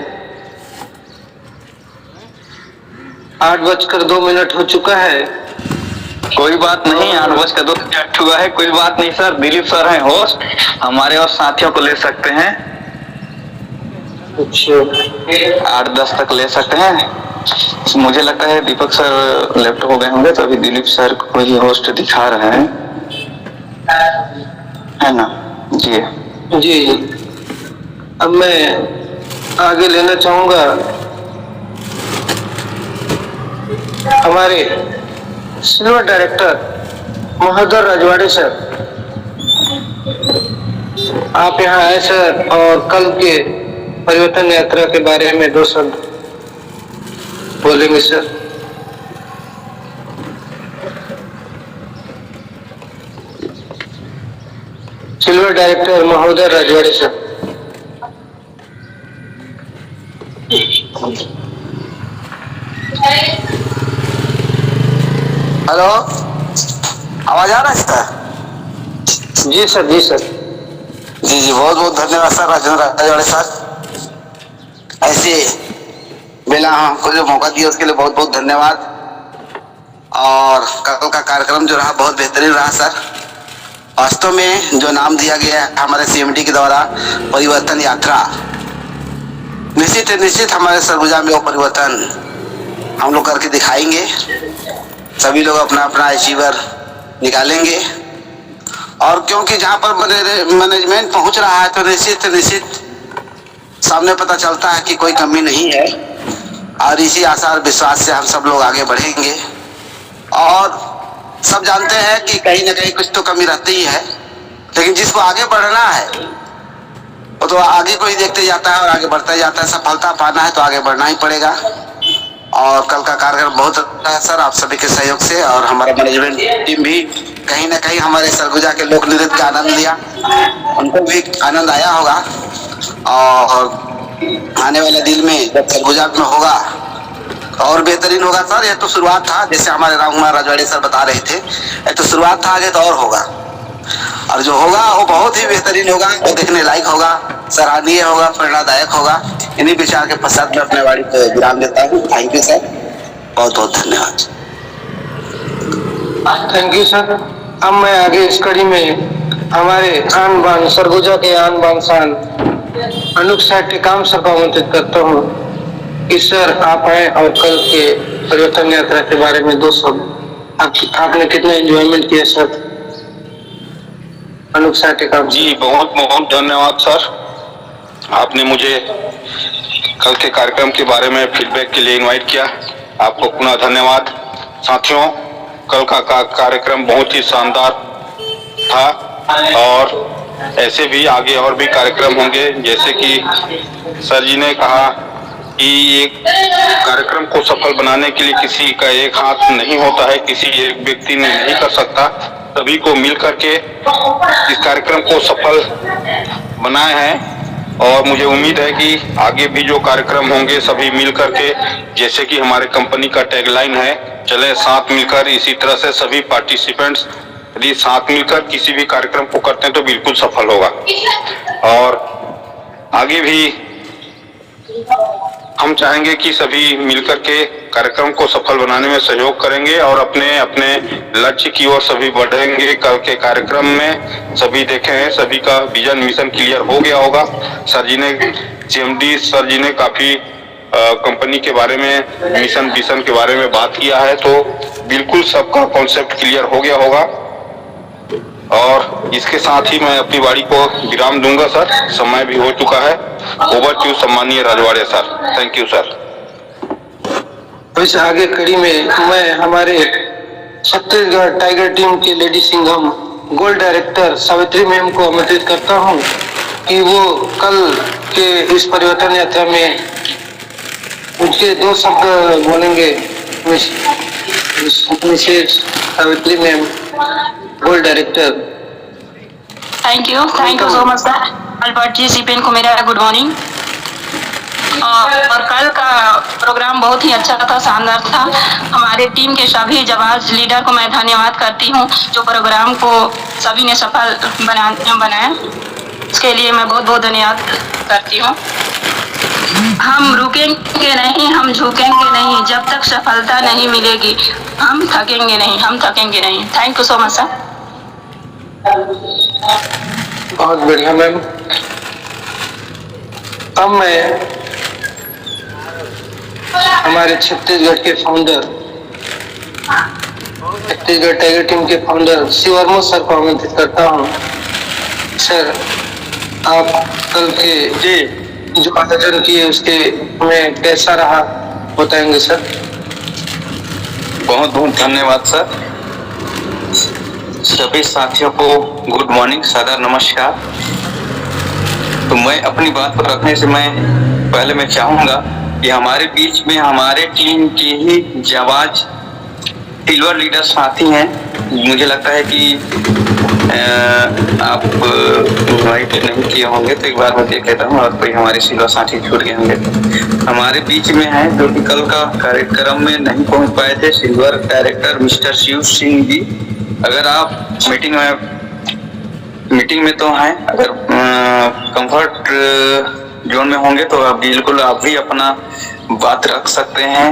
8:02 हो चुका है। कोई बात नहीं, 8:02 हुआ है, कोई बात नहीं सर। दिलीप सर हैं होस्ट, हमारे और साथियों को ले सकते हैं। 8:10 तक ले सकते हैं। मुझे लगता है दीपक सर लेफ्ट हो गए होंगे, तो अभी दिलीप सर को ही होस्ट दिखा रहे हैं, है ना जी? जी, अब मैं आगे लेना चाहूंगा हमारे सिल्वर डायरेक्टर महोदय राजवाड़े सर। आप यहाँ आए सर और कल के परिवर्तन यात्रा के बारे में 2 शब्द बोलेंगे सर। सिल्वर डायरेक्टर महोदय राजवाड़े सर। हेलो, आवाज आ रहा है सर? जी सर, जी सर। जी, बहुत बहुत धन्यवाद सर राजेंद्र राजवाड़े सर। ऐसे बेला हमको जो मौका दिया उसके लिए बहुत बहुत धन्यवाद। और कल का कार्यक्रम जो रहा बहुत बेहतरीन रहा सर। वास्तव में जो नाम दिया गया है हमारे सीएमडी के द्वारा परिवर्तन यात्रा, निश्चित हमारे सरगुजा में वो परिवर्तन हम लोग करके दिखाएंगे। सभी लोग अपना अपना अचीवर निकालेंगे। और क्योंकि जहाँ पर मैनेजमेंट पहुँच रहा है, तो निश्चित सामने पता चलता है कि कोई कमी नहीं है। और इसी आशा और विश्वास से हम सब लोग आगे बढ़ेंगे। और सब जानते हैं कि कहीं ना कहीं कुछ तो कमी रहती ही है, लेकिन जिसको आगे बढ़ना है वो तो आगे को ही देखते जाता है और आगे बढ़ता जाता है। सफलता पाना है तो आगे बढ़ना ही पड़ेगा। और कल का कार्यक्रम बहुत अच्छा है सर, आप सभी के सहयोग से। और हमारा मैनेजमेंट टीम भी कहीं ना कहीं हमारे सरगुजा के लोक नृत्य का आनंद लिया, उनको भी आनंद आया होगा। और आने वाले दिन में जब सरगुजा में होगा और बेहतरीन होगा सर। ये तो शुरुआत था, जैसे हमारे राम कुमार राजवाड़े सर बता रहे थे, ये तो शुरुआत था, आगे तो और होगा। और जो होगा वो बहुत ही बेहतरीन होगा, वो देखने लायक होगा, सराहनीय होगा, प्रेरणादायक होगा। इन्हीं विचार के पश्चात मैं अपने वाणी को विराम देता हूँ। थैंक यू सर, बहुत बहुत धन्यवाद। Thank you sir. अब मैं आगे इस कड़ी में हमारे आन बान सरगुजा के आन बान शान अनूप सर टेकाम सर को आमंत्रित करता हूँ कि सर आप आए और कल के परिवर्तन यात्रा के बारे में 2 शब्द। आपने कितना एंजॉयमेंट किया सर? अनुसार टेकाम जी बहुत बहुत धन्यवाद सर, आपने मुझे कल के कार्यक्रम के बारे में फीडबैक के लिए इनवाइट किया, आपको पुनः धन्यवाद। साथियों, कल का कार्यक्रम बहुत ही शानदार था और ऐसे भी आगे और भी कार्यक्रम होंगे। जैसे कि सर जी ने कहा कि एक कार्यक्रम को सफल बनाने के लिए किसी का एक हाथ नहीं होता है, किसी एक व्यक्ति ने नहीं कर सकता, सभी को मिलकर के इस कार्यक्रम को सफल बनाए हैं। और मुझे उम्मीद है कि आगे भी जो कार्यक्रम होंगे सभी मिलकर के, जैसे कि हमारे कंपनी का टैगलाइन है, चले साथ मिलकर, इसी तरह से सभी पार्टिसिपेंट्स यदि साथ मिलकर किसी भी कार्यक्रम को करते हैं तो बिल्कुल सफल होगा। और आगे भी हम चाहेंगे कि सभी मिलकर के कार्यक्रम को सफल बनाने में सहयोग करेंगे और अपने अपने लक्ष्य की ओर सभी बढ़ेंगे। कल के कार्यक्रम में सभी देखे हैं, सभी का विजन मिशन क्लियर हो गया होगा। सर जी ने, CMD सर जी ने काफी कंपनी के बारे में, मिशन विशन के बारे में बात किया है, तो बिल्कुल सबका कॉन्सेप्ट क्लियर हो गया होगा। और इसके साथ ही मैं अपनी वाणी को विराम दूंगा सर, समय भी हो चुका है। ओवर टू सम्मानीय Rajwade sir. Thank you sir. वैसे आगे कड़ी में मैं हमारे छत्तीसगढ़ टाइगर टीम के lady Singham gold director Savitri ma'am को आमंत्रित करता हूं कि वो कल के इस परिवर्तन यात्रा में उनके 2 शब्द बोलेंगे। Mrs Savitri ma'am, gold director. Thank you so much sir. All participant को मेरा गुड मॉर्निंग। और कल का प्रोग्राम बहुत ही अच्छा था, शानदार था। हमारे टीम के सभी जाबाज लीडर को मैं धन्यवाद करती हूँ जो प्रोग्राम को सभी ने सफल बनाया। इसके लिए मैं बहुत बहुत धन्यवाद करती हूँ। हम रुकेंगे नहीं, हम झुकेंगे नहीं, जब तक सफलता नहीं मिलेगी हम थकेंगे नहीं। Thank you so much sir. बहुत बढ़िया मैम। अब मैं हमारे छत्तीसगढ़ के फाउंडर, छत्तीसगढ़ टाइगर टीम के फाउंडर शिव वर्मा सर को आमंत्रित करता हूँ। सर, आप कल के जो आयोजन किए उसके में कैसा रहा बताएंगे सर? बहुत बहुत धन्यवाद सर। सभी साथियों को गुड मॉर्निंग, सादर नमस्कार। तो मैं अपनी बात पर रखने से पहले मैं चाहूंगा कि हमारे बीच में हमारे टीम के ही जाबाज सिल्वर लीडर साथी हैं। मुझे लगता है कि आप इनवाइट नहीं किए होंगे, तो एक बार मैं देख लेता हूँ और कोई हमारे सिल्वर साथी छूट गए होंगे। हमारे बीच में है जो कि कल का कार्यक्रम में नहीं पहुंच पाए थे, silver director mister Shiv Singh ji. अगर आप मीटिंग में तो हैं, अगर कंफर्ट जोन में होंगे तो आप बिल्कुल आप भी अपना बात रख सकते हैं।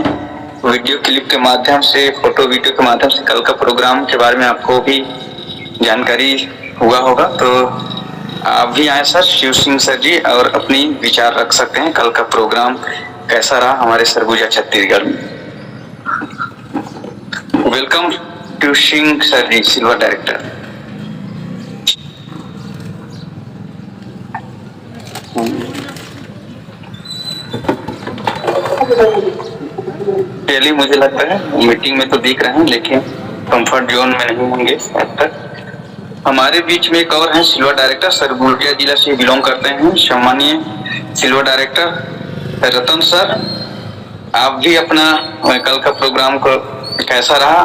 वीडियो क्लिप के माध्यम से, फोटो वीडियो के माध्यम से कल का प्रोग्राम के बारे में आपको भी जानकारी हुआ होगा, तो आप भी आए सर, शिव सिंह सर जी, और अपनी विचार रख सकते हैं कल का प्रोग्राम कैसा रहा हमारे सरगुजा छत्तीसगढ़ में। Welcome to Singh sir ji, silver director. चलिए, मुझे लगता है मीटिंग में तो दिख रहे हैं लेकिन कंफर्ट जोन में नहीं होंगे अब तक। हमारे बीच में एक और हैं सिल्वर डायरेक्टर, सरगुजा जिला से बिलोंग करते हैं, सम्मानीय सिल्वर डायरेक्टर रतन सर। आप भी अपना कल का प्रोग्राम को कैसा रहा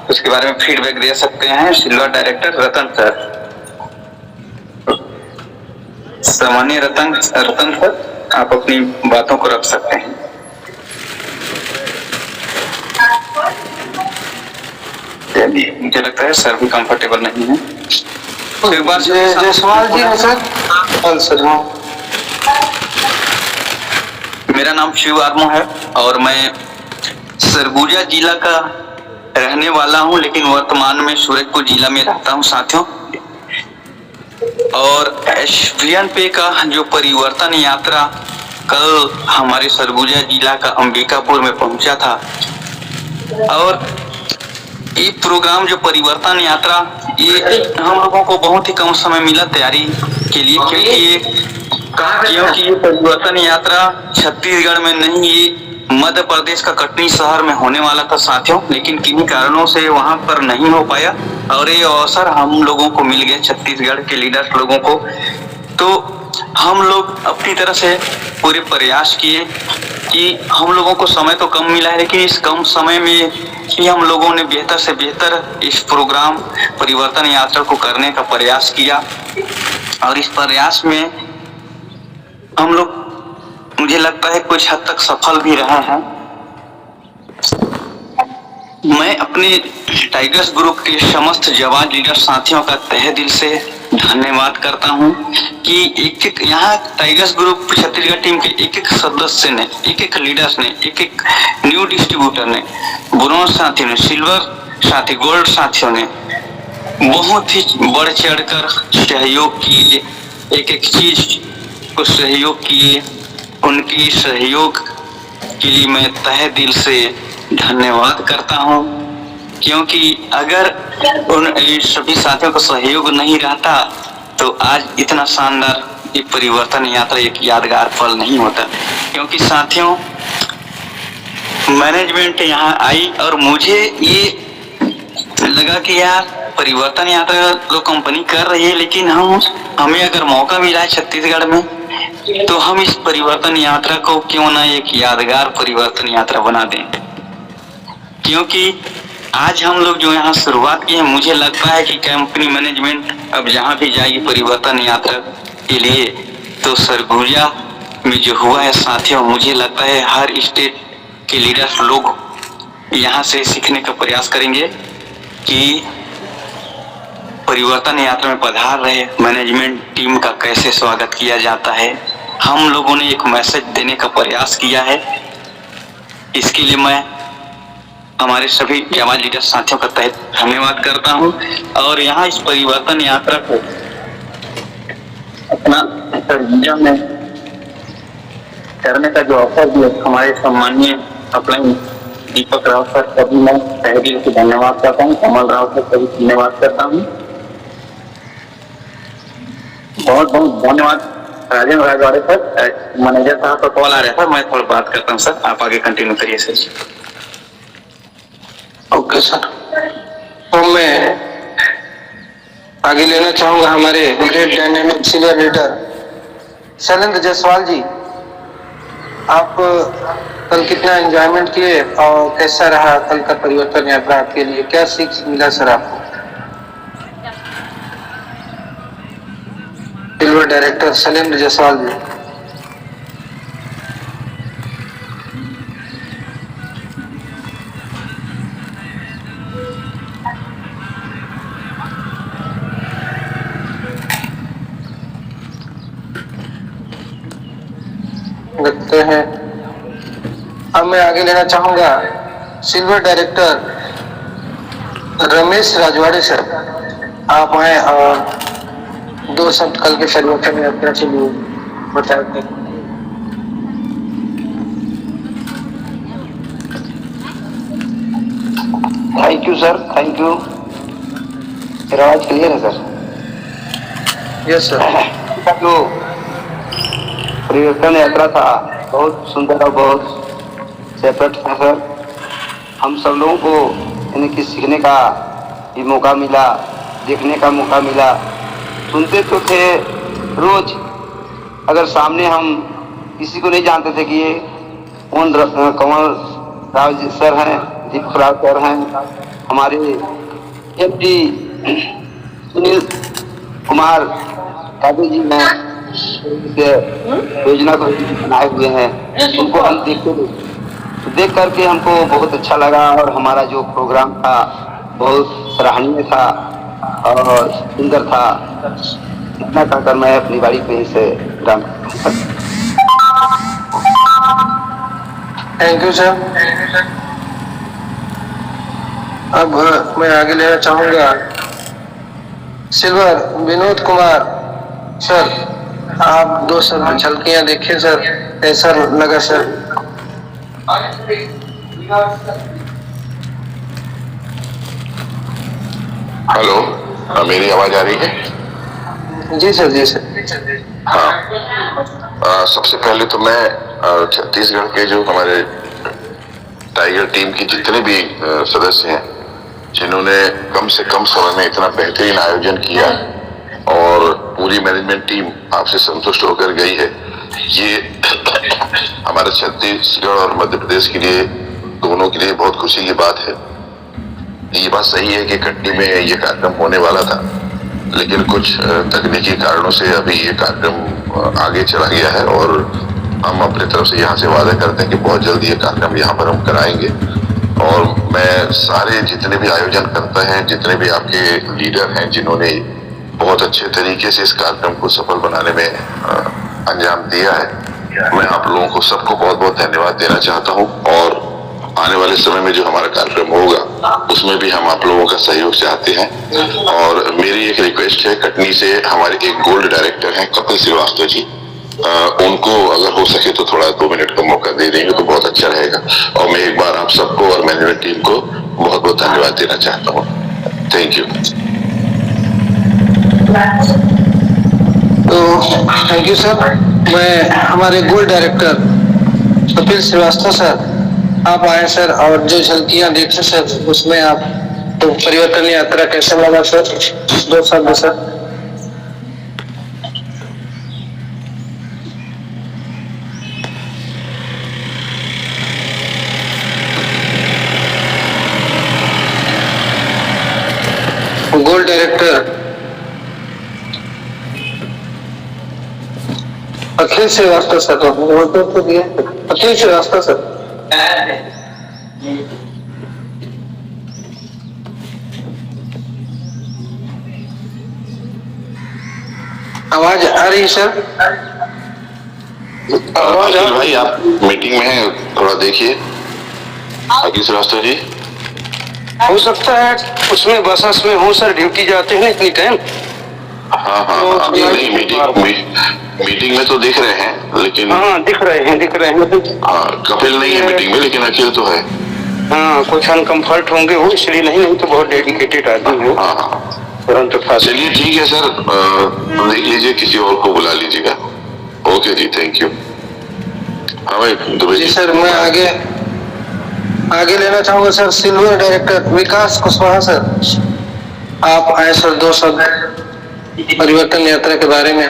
उसके बारे में फीडबैक दे सकते हैं। सिल्वर डायरेक्टर रतन सर, सम्मानीय रतन सर, आप अपनी बातों को रख सकते हैं। मुझे लगता है सर भी कंफर्टेबल नहीं है। एक बार जयसवाल जी है सर। मेरा नाम शिव आर्मो है और मैं सरगुजा जिला का रहने वाला हूं, लेकिन वर्तमान में सूरजपुर जिला में रहता हूं साथियों। और एसवीएन पे का जो परिवर्तन यात्रा कल हमारे सरगुजा जिला का अंबिकापुर में पहुंचा था, और ये प्रोग्राम जो परिवर्तन यात्रा, ये हम लोगों को बहुत ही कम समय मिला तैयारी के लिए, क्योंकि ये परिवर्तन यात्रा छत्तीसगढ़ में नहीं, ये मध्य प्रदेश का कटनी शहर में होने वाला था साथियों, लेकिन किन्हीं कारणों से वहां पर नहीं हो पाया और ये अवसर हम लोगों को मिल गया, छत्तीसगढ़ के लीडर्स लोगों को। तो हम लोग अपनी तरह से पूरे प्रयास किए कि हम लोगों को समय तो कम मिला है, लेकिन इस कम समय में ही हम लोगों ने बेहतर से बेहतर इस प्रोग्राम परिवर्तन यात्रा को करने का प्रयास किया और इस प्रयास में हम लोग, मुझे लगता है, कुछ हद तक सफल भी रहे हैं। मैं अपने टाइगर्स ग्रुप के समस्त जवान लीडर साथियों का तहे दिल से धन्यवाद करता हूं कि एक यहाँ टाइगर्स ग्रुप छत्तीसगढ़ टीम के एक सदस्य ने, एक लीडर्स ने, एक न्यू डिस्ट्रीब्यूटर ने, ब्रोंज साथियों ने, सिल्वर साथी, गोल्ड साथियों ने बहुत ही बढ़ चढ़कर सहयोग किए, एक चीज को सहयोग किए। उनकी सहयोग के लिए मैं तहे दिल से धन्यवाद करता हूं, क्योंकि अगर उन सभी साथियों का सहयोग नहीं रहता तो आज इतना शानदार ये परिवर्तन यात्रा एक यादगार पल नहीं होता। क्योंकि साथियों, मैनेजमेंट यहाँ आई और मुझे ये लगा कि यार परिवर्तन यात्रा तो कंपनी कर रही है, लेकिन हमें अगर मौका मिला है छत्तीसगढ़ में तो हम इस परिवर्तन यात्रा को क्यों ना एक यादगार परिवर्तन यात्रा बना दें। क्योंकि आज हम लोग जो यहाँ शुरुआत की है, मुझे लगता है कि कंपनी मैनेजमेंट अब जहाँ भी जाएगी परिवर्तन यात्रा के लिए, तो सरगुजा में जो हुआ है साथियों, मुझे लगता है हर स्टेट के लीडर्स लोग यहाँ से सीखने का प्रयास करेंगे कि परिवर्तन यात्रा में पधार रहे मैनेजमेंट टीम का कैसे स्वागत किया जाता है। हम लोगों ने एक मैसेज देने का प्रयास किया है। इसके लिए मैं हमारे सभी जवान लीडर साथियों का तहे धन्यवाद करता हूं और यहाँ इस परिवर्तन यात्रा को अपना सरगुजा में करने का जो अवसर दिया हमारे सम्माननीय अपने दीपक राव सर, सभी मैं तहे दिल से धन्यवाद करता हूँ। कमल राव सर सभी धन्यवाद करता हूँ। बहुत बहुत धन्यवाद राजेंद्र राजवाड़े सर। मैनेजर साहब का कॉल आ रहा था, मैं थोड़ा बात करता हूँ सर, आप आगे कंटिन्यू करिए सर। ओके सर, तो मैं आगे लेना चाहूंगा हमारे great dynamic senior leader Shailendra Jaiswal ji. आप कल कितना एंजॉयमेंट किए और कैसा रहा कल का परिवर्तन यात्रा आपके लिए, क्या सीख मिला सर आपको? सिल्वर डायरेक्टर शैलेंद्र जायसवाल जी। लगते हैं अब मैं आगे लेना चाहूंगा silver director Ramesh Rajwade sir. आप आए और दो शब्द कल के परिवर्तन यात्रा के लिए बताते हैं। Thank you sir, thank you. मेरा आवाज क्लियर है सर? Yes sir. जो परिवर्तन यात्रा था बहुत सुंदर और बहुत सेपरेट था सर। हम सब लोगों को यानी कि सीखने का भी मौका मिला, देखने का मौका मिला। सुनते तो थे रोज, अगर सामने हम किसी को नहीं जानते थे कि ये कौन कमल राव जी सर हैं, दीपक राव सर हैं, हमारे एमडी सुनील कुमार काबू जी हैं, योजना को बनाए हुए हैं, उनको हम देखते थे। देख करके हमको बहुत अच्छा लगा और हमारा जो प्रोग्राम था बहुत सराहनीय था और सुंदर था। इतना कहकर मैं अपनी बारी पे ही से विराम। Thank you sir. अब मैं आगे लेना चाहूंगा सिल्वर विनोद कुमार सर। आप दो शब्द झलकियां देखिए सर, कैसा लगा सर? हेलो, मेरी आवाज आ रही है? जी सर, जी सर। हाँ, सबसे पहले तो मैं छत्तीसगढ़ के जो हमारे टाइगर टीम के जितने भी सदस्य हैं, जिन्होंने कम से कम समय में इतना बेहतरीन आयोजन किया और पूरी मैनेजमेंट टीम आपसे संतुष्ट होकर गई है, ये हमारे छत्तीसगढ़ और मध्य प्रदेश के लिए, दोनों के लिए बहुत खुशी की बात है। ये बात सही है कि कटनी में ये कार्यक्रम होने वाला था, लेकिन कुछ तकनीकी कारणों से अभी ये कार्यक्रम आगे चला गया है और हम अपनी तरफ से यहाँ से वादा करते हैं कि बहुत जल्दी ये कार्यक्रम यहाँ पर हम कराएंगे। और मैं सारे जितने भी आयोजन करता हैं, जितने भी आपके लीडर हैं जिन्होंने बहुत अच्छे तरीके से इस कार्यक्रम को सफल बनाने में अंजाम दिया है, मैं आप लोगों को सबको बहुत बहुत धन्यवाद देना चाहता हूँ। और आने वाले समय में जो हमारा कार्यक्रम होगा उसमें भी हम आप लोगों का सहयोग चाहते हैं। और मेरी एक रिक्वेस्ट है, कटनी से हमारे एक गोल्ड डायरेक्टर हैं कपिल श्रीवास्तव जी, उनको अगर हो सके तो थोड़ा 2 मिनट का मौका दे देंगे तो बहुत अच्छा रहेगा। और मैं एक बार आप सबको और मैनेजमेंट टीम को बहुत बहुत धन्यवाद देना चाहता हूँ। Thank you. तो थैंक यू सर। मैं हमारे gold director Kapil Srivastava sir, आप आए सर और जो झलकियां देखे सर उसमें आप तो परिवर्तन यात्रा कैसे लगा सर? 2 शब्द sir. Gold director Akhil Srivastava sir, तो दिया अखिल श्रीवास्तव सर। आवाज आ रही है सर? आवाज अखिल भाई आप मीटिंग में हैं, थोड़ा देखिए। अखिल श्रीवास्तव जी, हो सकता है उसमें बस में हो सर, ड्यूटी जाते हैं इतनी टाइम। हाँ हाँ, अभी नहीं, मीटिंग में तो दिख रहे हैं लेकिन। हाँ दिख रहे हैं। हाँ, कपिल नहीं है मीटिंग में लेकिन अखिल तो है। हाँ, कुछ अनकम्फर्ट होंगे वो, इसलिए नहीं तो बहुत डेडिकेटेड आदमी हो। हाँ, चलिए ठीक है सर, देख लीजिए, किसी और को बुला लीजिएगा। ओके जी, थैंक यू। हाँ भाई दुबे जी सर, मैं आगे लेना चाहूंगा sir silver director Vikas Kushwaha sir, आप आए सर 2 शब्द परिवर्तन यात्रा के बारे में।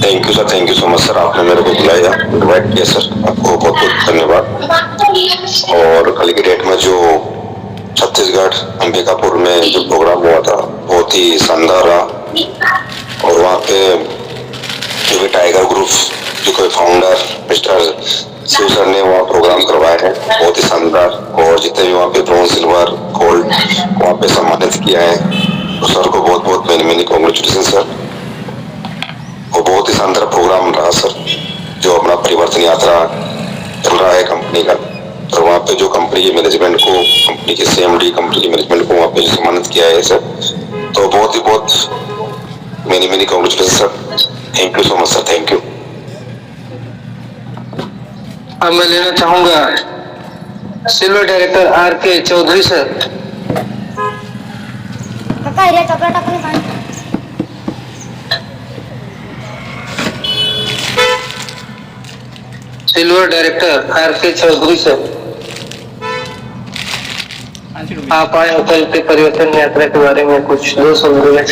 Thank you so much sir, आपने मेरे को बुलाया, इनवाइट किया सर, आपको बहुत बहुत धन्यवाद। और कल की डेट में जो छत्तीसगढ़ अंबिकापुर में जो प्रोग्राम हुआ था बहुत ही शानदार रहा। और वहाँ पे जो भी टाइगर ग्रुप जो कोई फाउंडर मिस्टर शिव सर ने वहाँ प्रोग्राम करवाया है, बहुत ही शानदार। और जितने भी वहाँ पे ब्रॉन्ज, सिल्वर, गोल्ड वहाँ पे सम्मानित किया है, तो सर को बहुत बहुत मेनी कॉन्ग्रेचुलेशन सर। और बहुत ही शानदार प्रोग्राम रहा सर, जो अपना परिवर्तन यात्रा चल रहा है कंपनी का। और वहाँ पे जो कंपनी की मैनेजमेंट को, कंपनी के CMD, कंपनी की मैनेजमेंट को वहाँ पे सम्मानित किया है सर, तो बहुत many congratulation sir. Thank you so much sir, thank you. अब मैं लेना चाहूंगा silver director RK Chaudhary sir. Silver director RK Chaudhary sir, आप आए होटल के परिवर्तन यात्रा के बारे में कुछ 2 शब्द बोले।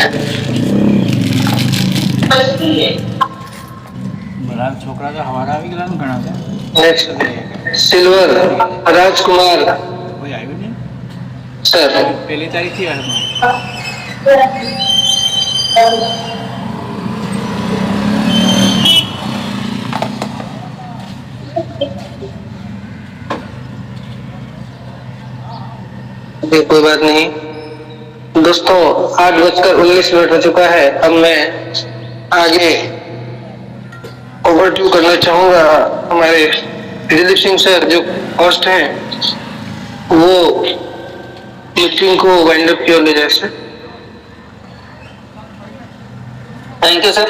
छोकरा का हमारा भी गिलान गणा था। नेक्स्ट सिल्वर राजकुमार कोई आए भी नहीं सर, पहली तारीख थी कोई बात नहीं दोस्तों, 8:19 हो चुका है। अब मैं आगे ओवरड्यू करना चाहूंगा हमारे दिलीप सिंह सर जो होस्ट हैं, वो मीटिंग को वाइंड अप की ओर ले जाए सर। Thank you sir.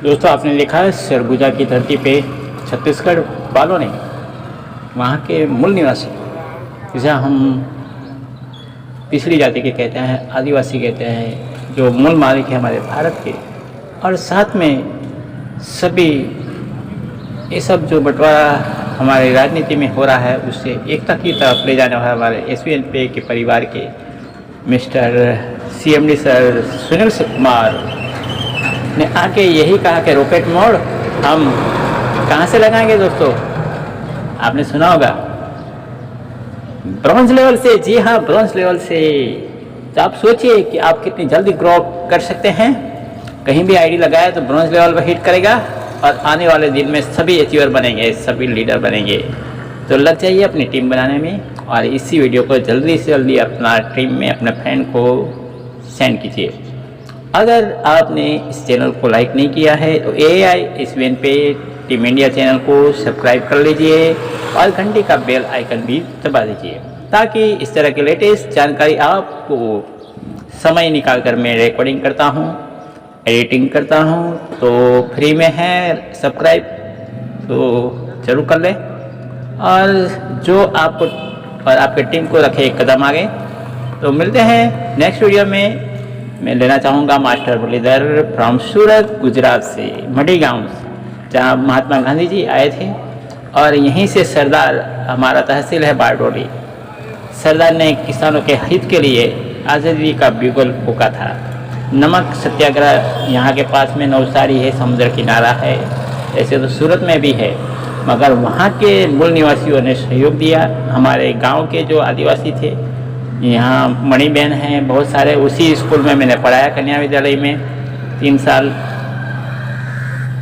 दोस्तों आपने देखा सरगुजा की धरती पे छत्तीसगढ़ वालों ने, वहाँ के मूल निवासी, जिसे हम पिछड़ी जाति के कहते हैं, आदिवासी कहते हैं, जो मूल मालिक है हमारे भारत के, और साथ में सभी ये सब जो बंटवारा हमारे राजनीति में हो रहा है उससे एकता की तरफ ले जाने वाले हमारे एसवीएनपी के परिवार के mister CMD sir Sunil Kumar ने आके यही कहा कि रॉकेट मोड हम कहाँ से लगाएंगे दोस्तों? आपने सुना होगा ब्रॉन्ज लेवल से। जी हाँ, ब्रॉन्ज लेवल से। तो आप सोचिए कि आप कितनी जल्दी ग्रो कर सकते हैं। कहीं भी आईडी लगाया तो ब्रॉन्ज लेवल पर हिट करेगा और आने वाले दिन में सभी अचीवर बनेंगे, सभी लीडर बनेंगे। तो लग जाइए अपनी टीम बनाने में और इसी वीडियो को जल्दी से जल्दी अपना टीम में अपने फ्रेंड को सेंड कीजिए। अगर आपने इस चैनल को लाइक नहीं किया है तो AISVNP टीम इंडिया चैनल को सब्सक्राइब कर लीजिए और घंटी का बेल आइकन भी दबा दीजिए, ताकि इस तरह की लेटेस्ट जानकारी आपको समय निकाल कर मैं रिकॉर्डिंग करता हूँ, एडिटिंग करता हूँ, तो फ्री में है। सब्सक्राइब तो जरूर कर लें और जो आपको और आपके टीम को रखे एक कदम आगे। तो मिलते हैं नेक्स्ट वीडियो में। मैं लेना चाहूँगा मास्टर मुरलीधर फ्रॉम सूरत गुजरात से, मढ़ी गांव से, जहाँ महात्मा गांधी जी आए थे और यहीं से सरदार, हमारा तहसील है बारडोली, सरदार ने किसानों के हित के लिए आज़ादी का बिगुल फूंका था। नमक सत्याग्रह यहाँ के पास में नवसारी है, समुद्र किनारा है, ऐसे तो सूरत में भी है, मगर वहाँ के मूल निवासियों ने सहयोग दिया। हमारे गांव के जो आदिवासी थे, यहाँ मणि बहन हैं, बहुत सारे, उसी स्कूल में मैंने पढ़ाया, कन्या विद्यालय में 3 साल,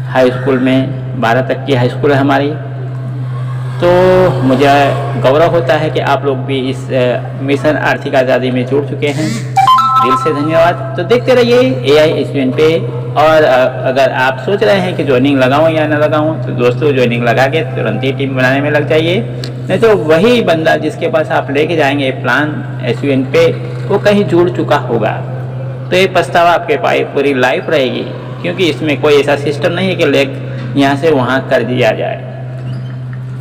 हाई स्कूल में 12 तक की हाई स्कूल है हमारी। तो मुझे गौरव होता है कि आप लोग भी इस मिशन आर्थिक आज़ादी में जुड़ चुके हैं। दिल से धन्यवाद। तो देखते रहिए AISVNP। और अगर आप सोच रहे हैं कि ज्वाइनिंग लगाऊं या ना लगाऊं, तो दोस्तों ज्वाइनिंग लगा के तुरंत ही टीम बनाने में लग जाइए। नहीं तो वही बंदा जिसके पास आप लेके जाएंगे प्लान SVNP, वो कहीं जुड़ चुका होगा, तो ये पछतावा आपके पास पूरी लाइफ रहेगी, क्योंकि इसमें कोई ऐसा सिस्टम नहीं है कि लेग यहाँ से वहाँ कर दिया जाए।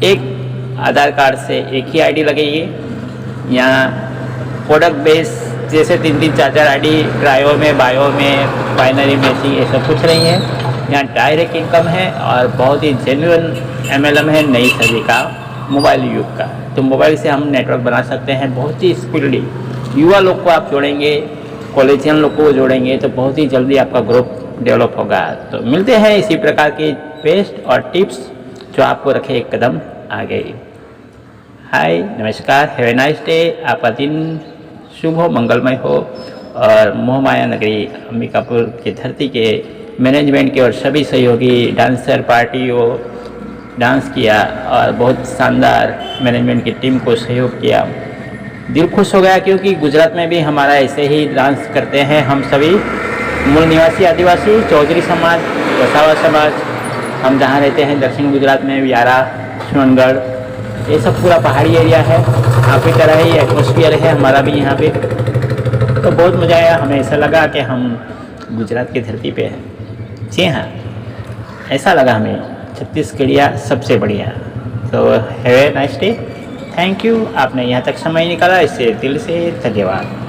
एक आधार कार्ड से एक ही आईडी लगेगी। यहाँ प्रोडक्ट बेस जैसे 3-3, 4-4 आईडी ड्राइव में, बायो में, बाइनरी मैचिंग ये सब पूछ रही है। यहाँ डायरेक्ट इनकम है और बहुत ही जेन्युइन MLM है नई सदी का, मोबाइल युग का। तो मोबाइल से हम नेटवर्क बना सकते हैं बहुत ही स्पीडली। युवा लोग को आप जोड़ेंगे, कॉलेजियन लोग को जोड़ेंगे, तो बहुत ही जल्दी आपका ग्रुप डेवलप होगा। तो मिलते हैं इसी प्रकार की बेस्ट और टिप्स जो आपको रखे एक कदम आगे। हाय, नमस्कार, हैव ए नाइस डे। आपका दिन शुभ हो, मंगलमय हो और मोहमाया नगरी अंबिकापुर की धरती के मैनेजमेंट के और सभी सहयोगी डांसर पार्टियों डांस किया और बहुत शानदार मैनेजमेंट की टीम को सहयोग किया। दिल खुश हो गया, क्योंकि गुजरात में भी हमारा ऐसे ही डांस करते हैं हम सभी मूल निवासी आदिवासी, चौधरी समाज, वसावा समाज। हम जहाँ रहते हैं दक्षिण गुजरात में, व्यारा, सोनगढ़, ये सब पूरा पहाड़ी एरिया है। आपकी तरह ही एटमॉस्फेयर है हमारा भी यहाँ पे। तो बहुत मज़ा आया, हमें ऐसा लगा कि हम गुजरात की धरती पे हैं। जी हाँ, ऐसा लगा हमें, छत्तीसगढ़िया सबसे बढ़िया। तो have a nice day. Thank you, आपने यहाँ तक समय निकाला, इससे दिल से धन्यवाद।